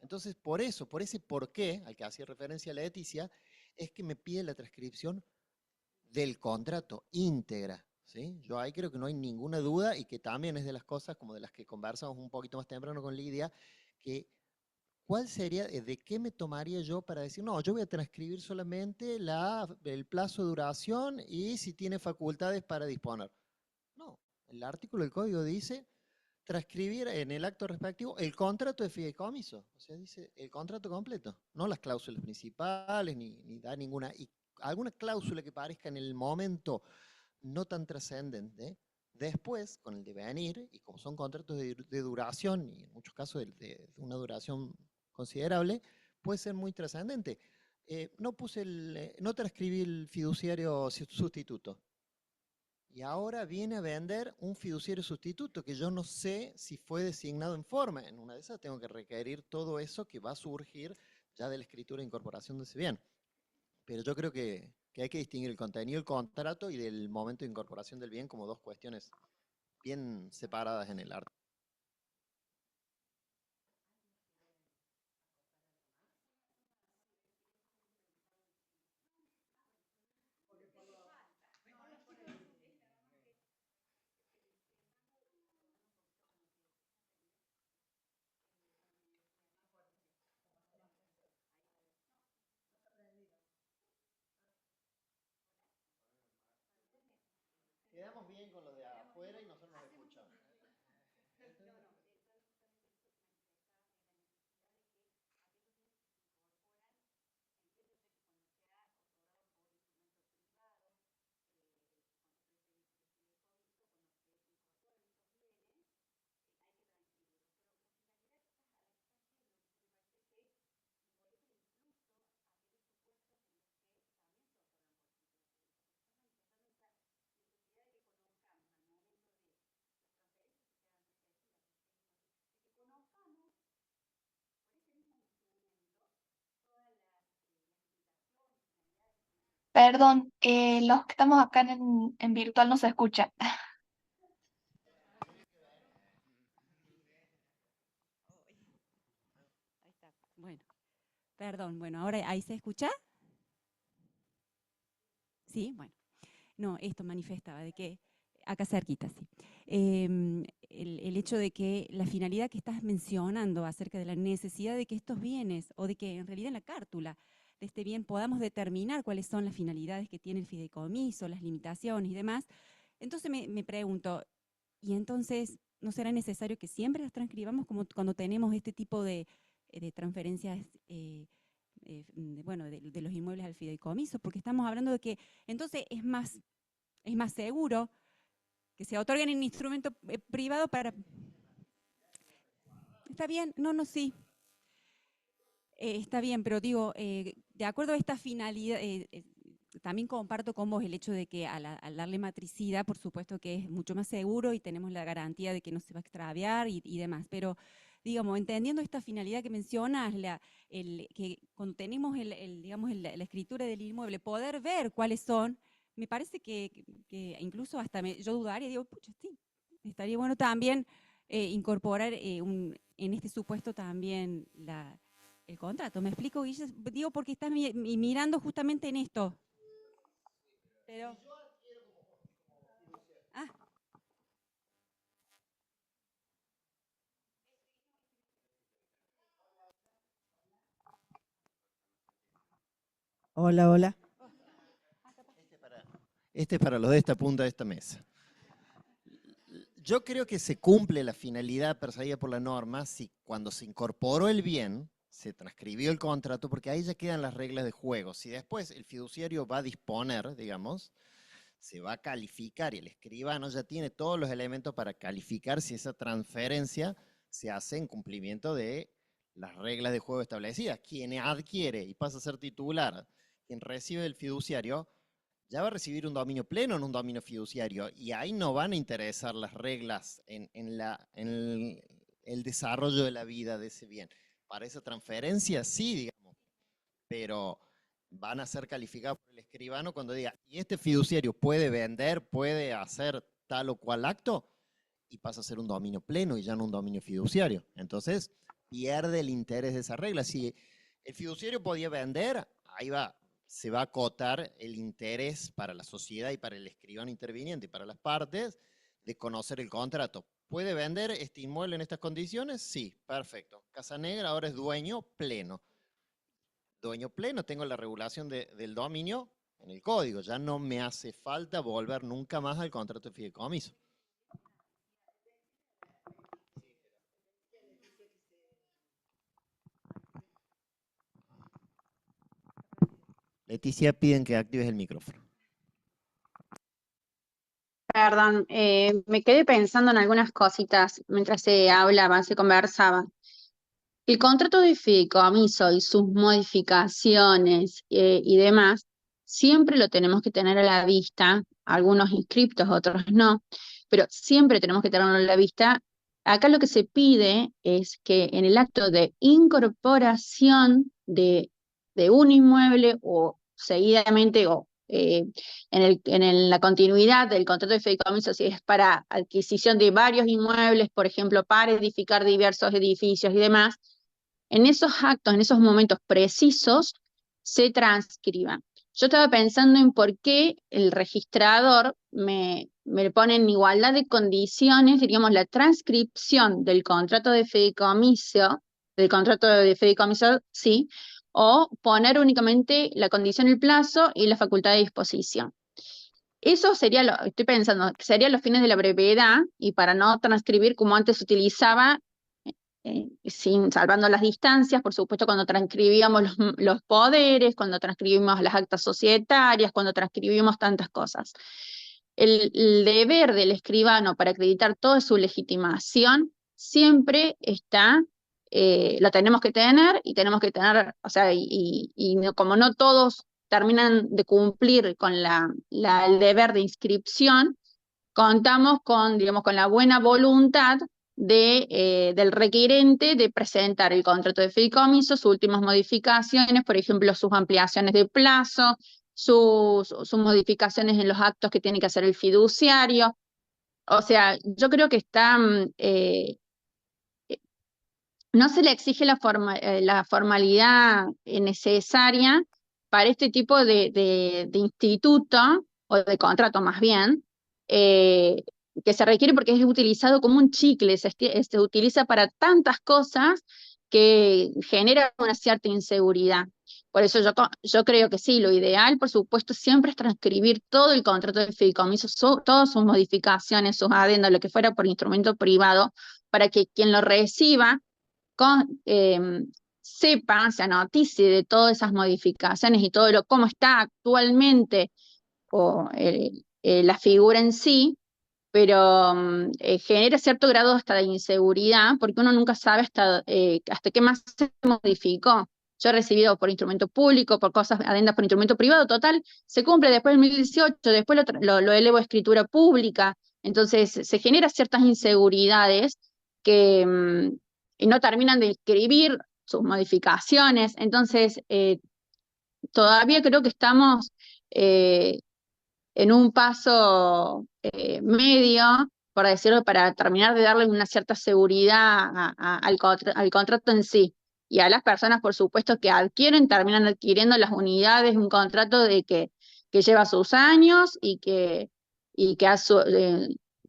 [SPEAKER 6] Entonces, por eso, por ese porqué, al que hacía referencia Leticia, es que me pide la transcripción del contrato íntegra. ¿Sí? Yo ahí creo que no hay ninguna duda y que también es de las cosas, como de las que conversamos un poquito más temprano con Lidia, que ¿cuál sería, de qué me tomaría yo para decir, no, yo voy a transcribir solamente el plazo de duración y si tiene facultades para disponer? No, el artículo del código dice transcribir en el acto respectivo el contrato de fideicomiso. O sea, dice el contrato completo, no las cláusulas principales, ni da ninguna. Y alguna cláusula que parezca en el momento no tan trascendente, después, con el devenir, y como son contratos de duración, y en muchos casos de una duración considerable, puede ser muy trascendente. No transcribí el fiduciario sustituto. Y ahora viene a vender un fiduciario sustituto que yo no sé si fue designado en forma. En una de esas tengo que requerir todo eso que va a surgir ya de la escritura de incorporación de ese bien. Pero yo creo que hay que distinguir el contenido del contrato y del momento de incorporación del bien como dos cuestiones bien separadas en el arte. Quedamos bien con los de afuera y nosotros nos escuchamos.
[SPEAKER 5] Perdón, los que estamos acá en virtual no se escuchan.
[SPEAKER 7] Ahí está. Bueno, perdón, bueno, ahora ahí se escucha. Sí, bueno. No, esto manifestaba de que, acá cerquita, sí. El hecho de que la finalidad que estás mencionando acerca de la necesidad de que estos bienes, o de que en realidad en la cártula de este bien podamos determinar cuáles son las finalidades que tiene el fideicomiso, las limitaciones y demás, entonces me pregunto, ¿y entonces no será necesario que siempre las transcribamos como cuando tenemos este tipo de transferencias bueno, de los inmuebles al fideicomiso? Porque estamos hablando de que entonces es más seguro que se otorguen en instrumento privado para... ¿Está bien? No, sí. Está bien, pero digo, de acuerdo a esta finalidad, también comparto con vos el hecho de que al darle matricidad, por supuesto que es mucho más seguro y tenemos la garantía de que no se va a extraviar y demás, pero digamos, entendiendo esta finalidad que mencionas, que cuando tenemos digamos, la escritura del inmueble, poder ver cuáles son, me parece que incluso hasta yo dudaría, digo, pucha, sí, estaría bueno también incorporar en este supuesto también el contrato. ¿Me explico, Guille? Digo, porque estás mirando justamente en esto. Pero... Ah.
[SPEAKER 1] Hola, hola.
[SPEAKER 6] Este es para los de esta punta de esta mesa. Yo creo que se cumple la finalidad perseguida por la norma si cuando se incorporó el bien, se transcribió el contrato, porque ahí ya quedan las reglas de juego. Si después el fiduciario va a disponer, digamos, se va a calificar y el escribano ya tiene todos los elementos para calificar si esa transferencia se hace en cumplimiento de las reglas de juego establecidas. Quien adquiere y pasa a ser titular, quien recibe el fiduciario, ya va a recibir un dominio pleno en un dominio fiduciario y ahí no van a interesar las reglas en el desarrollo de la vida de ese bien. Para esa transferencia sí, digamos, pero van a ser calificados por el escribano cuando diga, y este fiduciario puede vender, puede hacer tal o cual acto, y pasa a ser un dominio pleno y ya no un dominio fiduciario. Entonces, pierde el interés de esa regla. Si el fiduciario podía vender, ahí va, se va a acotar el interés para la sociedad y para el escribano interviniente y para las partes de conocer el contrato. ¿Puede vender este inmueble en estas condiciones? Sí, perfecto. Casanegra ahora es dueño pleno. Dueño pleno, tengo la regulación del dominio en el código. Ya no me hace falta volver nunca más al contrato de fideicomiso. Leticia, piden que actives el micrófono.
[SPEAKER 4] Perdón, me quedé pensando en algunas cositas mientras se hablaba, se conversaba. El contrato de fideicomiso y sus modificaciones y demás, siempre lo tenemos que tener a la vista, algunos inscriptos, otros no, pero siempre tenemos que tenerlo a la vista. Acá lo que se pide es que en el acto de incorporación de un inmueble o seguidamente o en la continuidad del contrato de fideicomiso, si es para adquisición de varios inmuebles, por ejemplo, para edificar diversos edificios y demás, en esos actos, en esos momentos precisos, se transcriban. Yo estaba pensando en por qué el registrador me pone en igualdad de condiciones, diríamos, la transcripción del contrato de fideicomiso, sí, o poner únicamente la condición, el plazo y la facultad de disposición. Eso sería, estoy pensando, serían los fines de la brevedad y para no transcribir como antes se utilizaba, salvando las distancias, por supuesto, cuando transcribíamos los poderes, cuando transcribimos las actas societarias, cuando transcribimos tantas cosas. El deber del escribano para acreditar toda su legitimación siempre está, lo tenemos que tener, o sea, como no todos terminan de cumplir con el deber de inscripción, contamos con, digamos, con la buena voluntad del requirente de presentar el contrato de fideicomiso, sus últimas modificaciones, por ejemplo, sus ampliaciones de plazo, sus modificaciones en los actos que tiene que hacer el fiduciario. O sea, yo creo que no se le exige la formalidad necesaria para este tipo de instituto, o de contrato más bien, que se requiere porque es utilizado como un chicle, se utiliza para tantas cosas que genera una cierta inseguridad. Por eso yo creo que sí, lo ideal, por supuesto, siempre es transcribir todo el contrato de fideicomiso, todas sus modificaciones, sus adendas, lo que fuera por instrumento privado, para que quien lo reciba sepa, se anotice de todas esas modificaciones y todo cómo está actualmente la figura en sí, pero genera cierto grado hasta de inseguridad, porque uno nunca sabe hasta qué más se modificó. Yo he recibido por instrumento público, por cosas, adendas por instrumento privado, total, se cumple después del 2018, después lo elevo a escritura pública, entonces se generan ciertas inseguridades que y no terminan de escribir sus modificaciones, entonces todavía creo que estamos en un paso medio, por decirlo, para terminar de darle una cierta seguridad al contrato en sí. Y a las personas, por supuesto, que terminan adquiriendo las unidades, un contrato que lleva sus años y que ha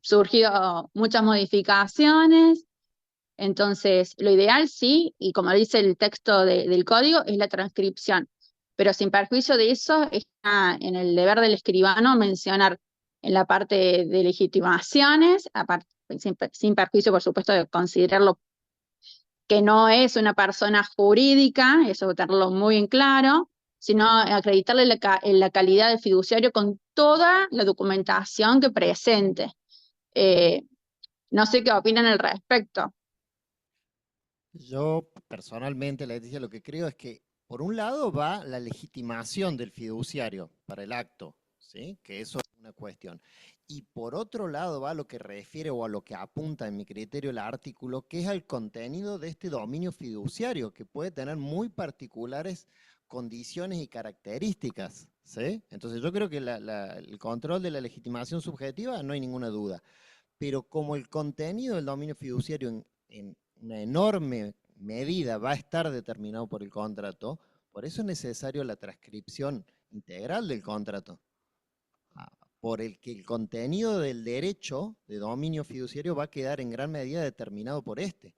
[SPEAKER 4] surgido muchas modificaciones. Entonces, lo ideal sí, y como dice el texto del código, es la transcripción. Pero sin perjuicio de eso, está en el deber del escribano mencionar en la parte de legitimaciones, sin perjuicio, por supuesto, de considerarlo que no es una persona jurídica, eso tenerlo muy en claro, sino acreditarle la calidad de fiduciario con toda la documentación que presente. No sé qué opinan al respecto.
[SPEAKER 6] Yo personalmente, Leticia, lo que creo es que por un lado va la legitimación del fiduciario para el acto, ¿sí? Que eso es una cuestión. Y por otro lado va a lo que refiere o a lo que apunta en mi criterio el artículo, que es al contenido de este dominio fiduciario, que puede tener muy particulares condiciones y características, ¿sí? Entonces yo creo que el control de la legitimación subjetiva no hay ninguna duda. Pero como el contenido del dominio fiduciario en una enorme medida va a estar determinado por el contrato, por eso es necesario la transcripción integral del contrato. por el que el contenido del derecho de dominio fiduciario va a quedar en gran medida determinado por este.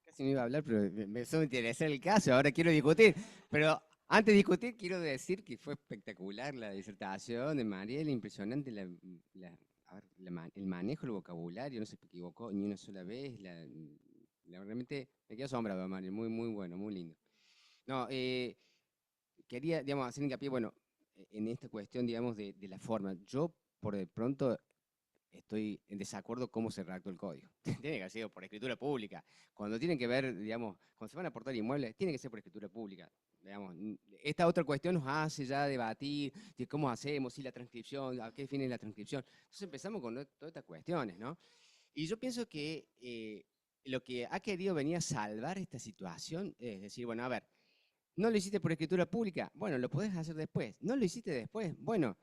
[SPEAKER 8] Casi no iba a hablar, pero me empezó a interesar el caso, ahora quiero discutir. Pero antes de discutir, quiero decir que fue espectacular la disertación de Mariel, impresionante el manejo del vocabulario, no se equivocó ni una sola vez. Realmente me quedo asombrado, Mariel, muy, muy bueno, muy lindo. No, quería, digamos, hacer hincapié, bueno, en esta cuestión, digamos, de la forma. Yo, por de pronto, estoy en desacuerdo cómo se redactó el código. Tiene que haber sido por escritura pública. Cuando tienen que ver, digamos, cuando se van a aportar inmuebles, tiene que ser por escritura pública. Digamos, esta otra cuestión nos hace ya debatir de cómo hacemos, si la transcripción, a qué define la transcripción. Entonces empezamos con todas estas cuestiones, ¿no? Y yo pienso que lo que ha querido venir a salvar esta situación es decir, bueno, a ver, no lo hiciste por escritura pública, bueno, lo podés hacer después. No lo hiciste después, bueno,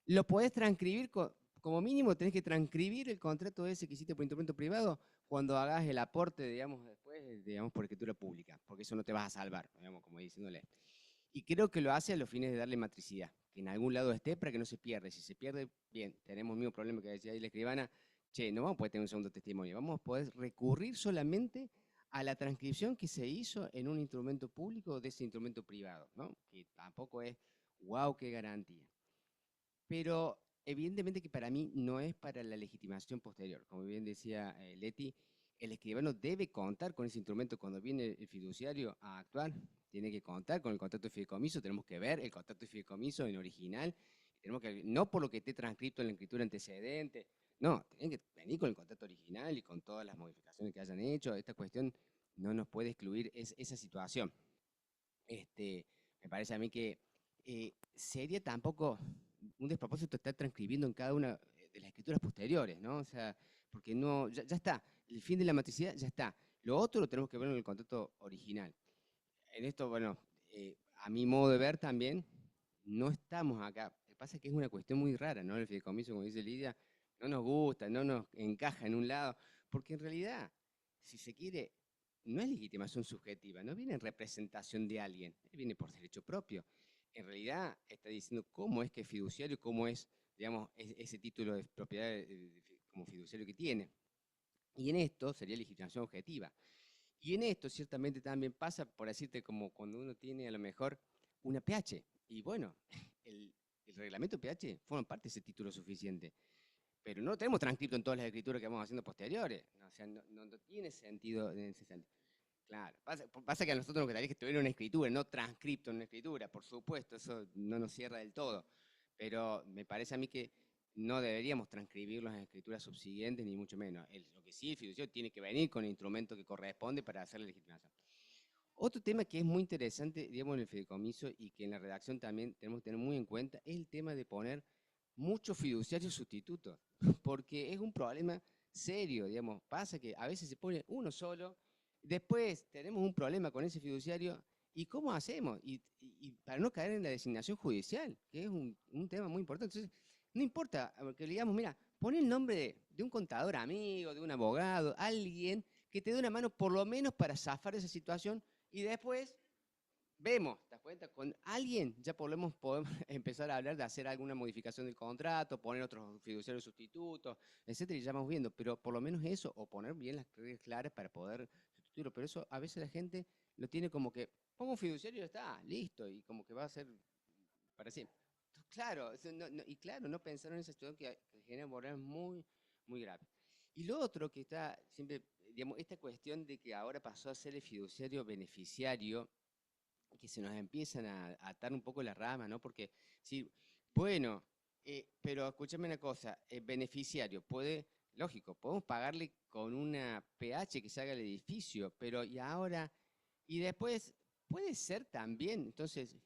[SPEAKER 8] lo podés transcribir, como mínimo tenés que transcribir el contrato ese que hiciste por instrumento privado cuando hagas el aporte, digamos, después, digamos, por escritura pública, porque eso no te vas a salvar, digamos, como diciéndole. Y creo que lo hace a los fines de darle matricidad, que en algún lado esté para que no se pierda. Si se pierde, bien, tenemos el mismo problema que decía ahí la escribana, che, no vamos a poder tener un segundo testimonio, vamos a poder recurrir solamente a la transcripción que se hizo en un instrumento público de ese instrumento privado, ¿no? Que tampoco es, wow, qué garantía. Pero evidentemente que para mí no es para la legitimación posterior. Como bien decía Leti, el escribano debe contar con ese instrumento cuando viene el fiduciario a actuar, tiene que contar con el contrato de fideicomiso, tenemos que ver el contrato de fideicomiso en original, tenemos que, no por lo que esté transcrito en la escritura antecedente, no, tienen que venir con el contrato original y con todas las modificaciones que hayan hecho. Esta cuestión no nos puede excluir esa situación. Me parece a mí que sería tampoco un despropósito estar transcribiendo en cada una de las escrituras posteriores, ¿no? O sea, porque no, ya está, el fin de la matricidad ya está. Lo otro lo tenemos que ver en el contrato original. En esto, bueno, a mi modo de ver también, no estamos acá. Lo que pasa es que es una cuestión muy rara, ¿no? El fideicomiso, como dice Lidia, no nos gusta, no nos encaja en un lado, porque en realidad, si se quiere, no es legitimación subjetiva, no viene en representación de alguien, viene por derecho propio. En realidad está diciendo cómo es que es fiduciario, cómo es, digamos, ese título de propiedad como fiduciario que tiene. Y en esto sería legitimación objetiva. Y en esto ciertamente también pasa, por decirte, como cuando uno tiene a lo mejor una PH. Y bueno, el reglamento PH forma parte de ese título suficiente. Pero no lo tenemos transcrito en todas las escrituras que vamos haciendo posteriores. O sea, no tiene sentido en ese sentido. Claro, pasa que a nosotros nos gustaría que tuviera una escritura, no transcripto en una escritura, por supuesto, eso no nos cierra del todo. Pero me parece a mí que no deberíamos transcribirlos en escrituras subsiguientes, ni mucho menos. Lo que sí, el fiduciario tiene que venir con el instrumento que corresponde para hacer la legitimación. Otro tema que es muy interesante, digamos, en el fideicomiso y que en la redacción también tenemos que tener muy en cuenta, es el tema de poner muchos fiduciarios sustitutos, porque es un problema serio, digamos. Pasa que a veces se pone uno solo, después tenemos un problema con ese fiduciario, ¿y cómo hacemos? Y para no caer en la designación judicial, que es un tema muy importante. Entonces, no importa que le digamos, mira, pon el nombre de un contador amigo, de un abogado, alguien que te dé una mano por lo menos para zafar esa situación y después vemos, ¿te das cuenta? Con alguien ya podemos empezar a hablar de hacer alguna modificación del contrato, poner otros fiduciarios sustitutos, etcétera, y ya vamos viendo, pero por lo menos eso, o poner bien las reglas claras para poder sustituirlo, pero eso a veces la gente lo tiene como que, pongo un fiduciario y ya está, listo, y como que va a ser para siempre. Claro, y claro, no pensaron en esa situación que genera problemas muy, muy graves. Y lo otro que está siempre, digamos, esta cuestión de que ahora pasó a ser el fiduciario beneficiario, que se nos empiezan a atar un poco las ramas, ¿no? Porque, sí, bueno, pero escúchame una cosa, el beneficiario puede, lógico, podemos pagarle con una PH que se haga el edificio, pero y ahora, y después puede ser también, entonces,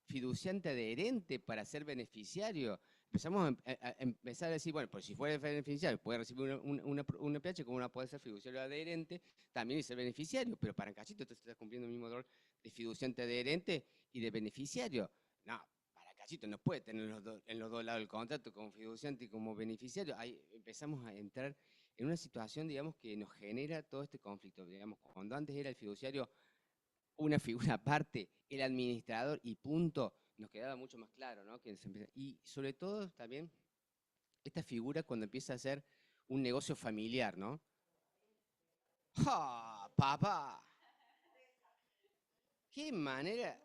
[SPEAKER 8] fiduciante adherente para ser beneficiario. Empezamos a empezar a decir, bueno, pues si fuera beneficiario, puede recibir una PH, como una puede ser fiduciario adherente, también y ser beneficiario, pero para Cachito entonces está cumpliendo el mismo rol de fiduciante adherente y de beneficiario. No, para Cachito no puede tener en los dos lados del contrato, como fiduciante y como beneficiario. Ahí empezamos a entrar en una situación, digamos, que nos genera todo este conflicto. Digamos, cuando antes era el fiduciario una figura aparte, el administrador y punto, nos quedaba mucho más claro, ¿no? Y sobre todo también esta figura cuando empieza a ser un negocio familiar, ¿no? ¡Ja, papá! ¡Qué manera!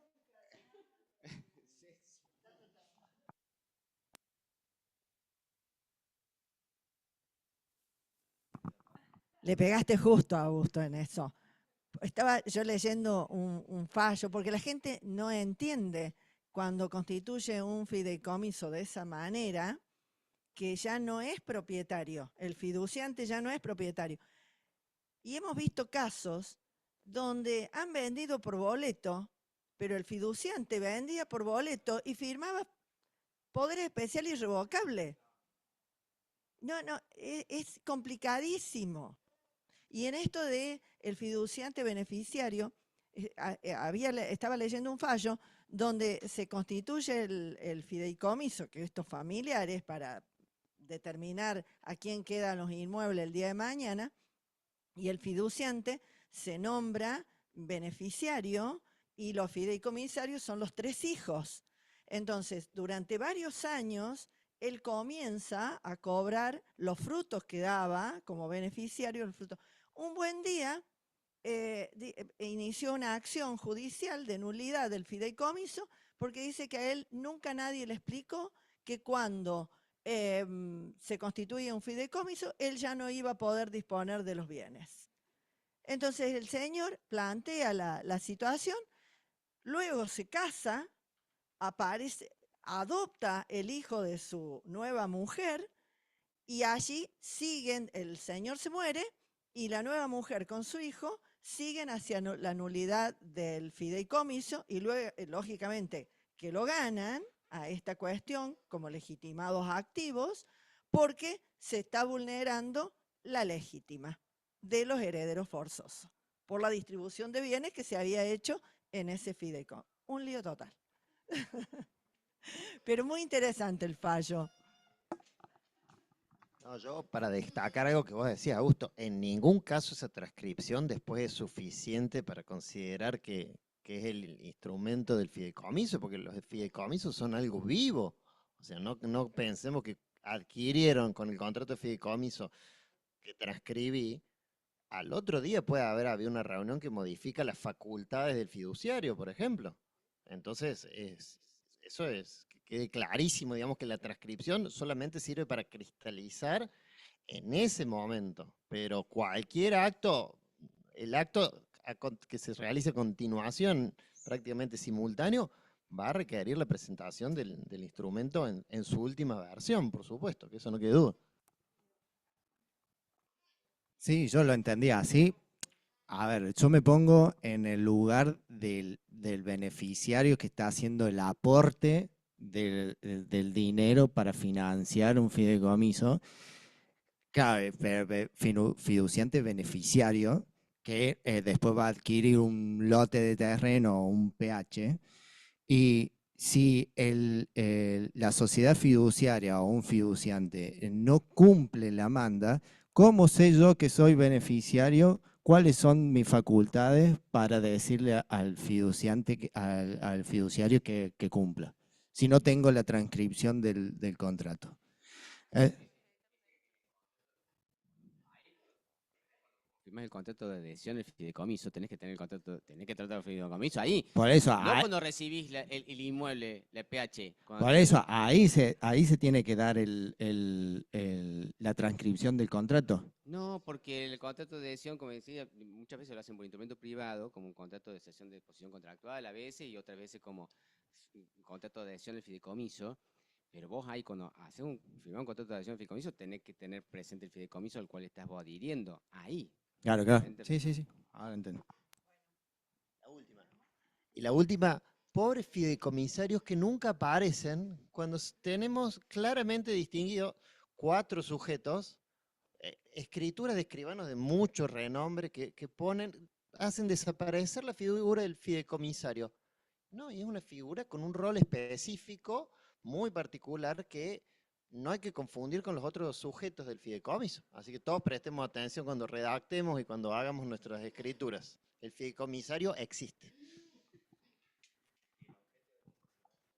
[SPEAKER 1] Le pegaste justo a Augusto en eso. Estaba yo leyendo un fallo, porque la gente no entiende cuando constituye un fideicomiso de esa manera, que ya no es propietario, el fiduciante ya no es propietario. Y hemos visto casos donde han vendido por boleto, pero el fiduciante vendía por boleto y firmaba poder especial irrevocable. No, es complicadísimo. Y en esto de el fiduciante beneficiario, estaba leyendo un fallo donde se constituye el fideicomiso, que estos familiares, para determinar a quién quedan los inmuebles el día de mañana, y el fiduciante se nombra beneficiario y los fideicomisarios son los 3 hijos. Entonces, durante varios años, él comienza a cobrar los frutos que daba como beneficiario. Un buen día inició una acción judicial de nulidad del fideicomiso porque dice que a él nunca nadie le explicó que cuando se constituye un fideicomiso, él ya no iba a poder disponer de los bienes. Entonces el señor plantea la situación, luego se casa, adopta el hijo de su nueva mujer y allí siguen, el señor se muere y la nueva mujer con su hijo siguen hacia la nulidad del fideicomiso y luego, lógicamente, que lo ganan a esta cuestión como legitimados activos porque se está vulnerando la legítima de los herederos forzosos por la distribución de bienes que se había hecho en ese fideicomiso. Un lío total. Pero muy interesante el fallo.
[SPEAKER 6] No, yo para destacar algo que vos decías, Augusto, en ningún caso esa transcripción después es suficiente para considerar que es el instrumento del fideicomiso, porque los fideicomisos son algo vivo. O sea, no pensemos que adquirieron con el contrato de fideicomiso que transcribí, al otro día puede habido una reunión que modifica las facultades del fiduciario, por ejemplo. Entonces, eso es, que quede clarísimo, digamos que la transcripción solamente sirve para cristalizar en ese momento, pero cualquier acto, el acto que se realice a continuación, prácticamente simultáneo, va a requerir la presentación del instrumento en su última versión, por supuesto, que eso no quede duda.
[SPEAKER 3] Sí, yo lo entendí así. A ver, yo me pongo en el lugar del beneficiario que está haciendo el aporte del dinero para financiar un fideicomiso. Claro, fiduciante beneficiario que después va a adquirir un lote de terreno o un PH. Y si la sociedad fiduciaria o un fiduciante no cumple la manda, ¿cómo sé yo que soy beneficiario? ¿Cuáles son mis facultades para decirle al fiduciante, al fiduciario que cumpla? Si no tengo la transcripción del contrato.
[SPEAKER 8] Firmás el contrato de adhesión, el fideicomiso, tenés que tener el contrato, tenés que tratar el fideicomiso ahí.
[SPEAKER 3] Por eso,
[SPEAKER 8] no cuando recibís el inmueble, la PH.
[SPEAKER 3] Por eso, ahí se tiene que dar la transcripción del contrato.
[SPEAKER 8] No, porque el contrato de adhesión, como decía, muchas veces lo hacen por instrumento privado, como un contrato de cesión de posición contractual a veces, y otras veces como un contrato de adhesión del fideicomiso. Pero vos ahí cuando firmás un contrato de adhesión del fideicomiso, tenés que tener presente el fideicomiso al cual estás vos adhiriendo. Ahí.
[SPEAKER 3] Claro. Sí. Ahora entiendo.
[SPEAKER 6] La última. Y la última, pobres fideicomisarios que nunca aparecen cuando tenemos claramente distinguido 4 sujetos, escrituras de escribanos de mucho renombre que hacen desaparecer la figura del fideicomisario. No, y es una figura con un rol específico muy particular que no hay que confundir con los otros sujetos del fideicomiso. Así que todos prestemos atención cuando redactemos y cuando hagamos nuestras escrituras. El fideicomisario existe.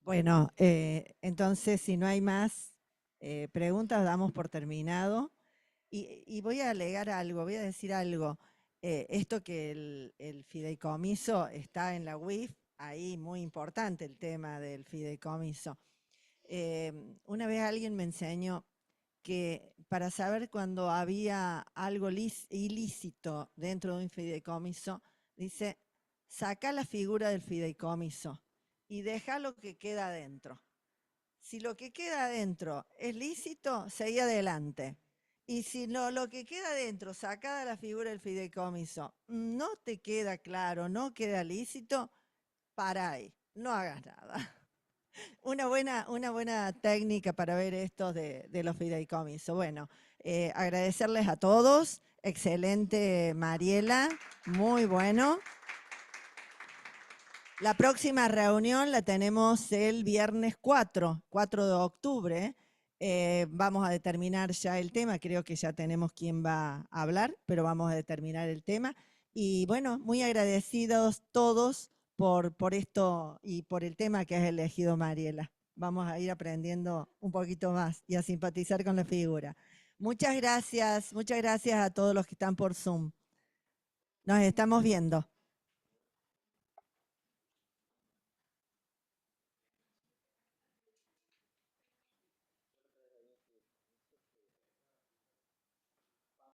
[SPEAKER 1] Bueno, entonces si no hay más preguntas, damos por terminado. Y voy a alegar algo, voy a decir algo. Esto que el fideicomiso está en la UIF, ahí muy importante el tema del fideicomiso. Una vez alguien me enseñó que para saber cuando había algo ilícito dentro de un fideicomiso, dice, saca la figura del fideicomiso y deja lo que queda adentro. Si lo que queda adentro es lícito, seguí adelante. Y si no, lo que queda adentro, sacada la figura del fideicomiso, no te queda claro, no queda lícito, para ahí, no hagas nada. Una buena técnica para ver esto de los fideicomisos. Bueno, agradecerles a todos. Excelente, Mariela, muy bueno. La próxima reunión la tenemos el viernes 4 de octubre. Vamos a determinar ya el tema, creo que ya tenemos quién va a hablar, pero vamos a determinar el tema. Y bueno, muy agradecidos todos por esto y por el tema que has elegido, Mariela. Vamos a ir aprendiendo un poquito más y a simpatizar con la figura. Muchas gracias a todos los que están por Zoom. Nos estamos viendo.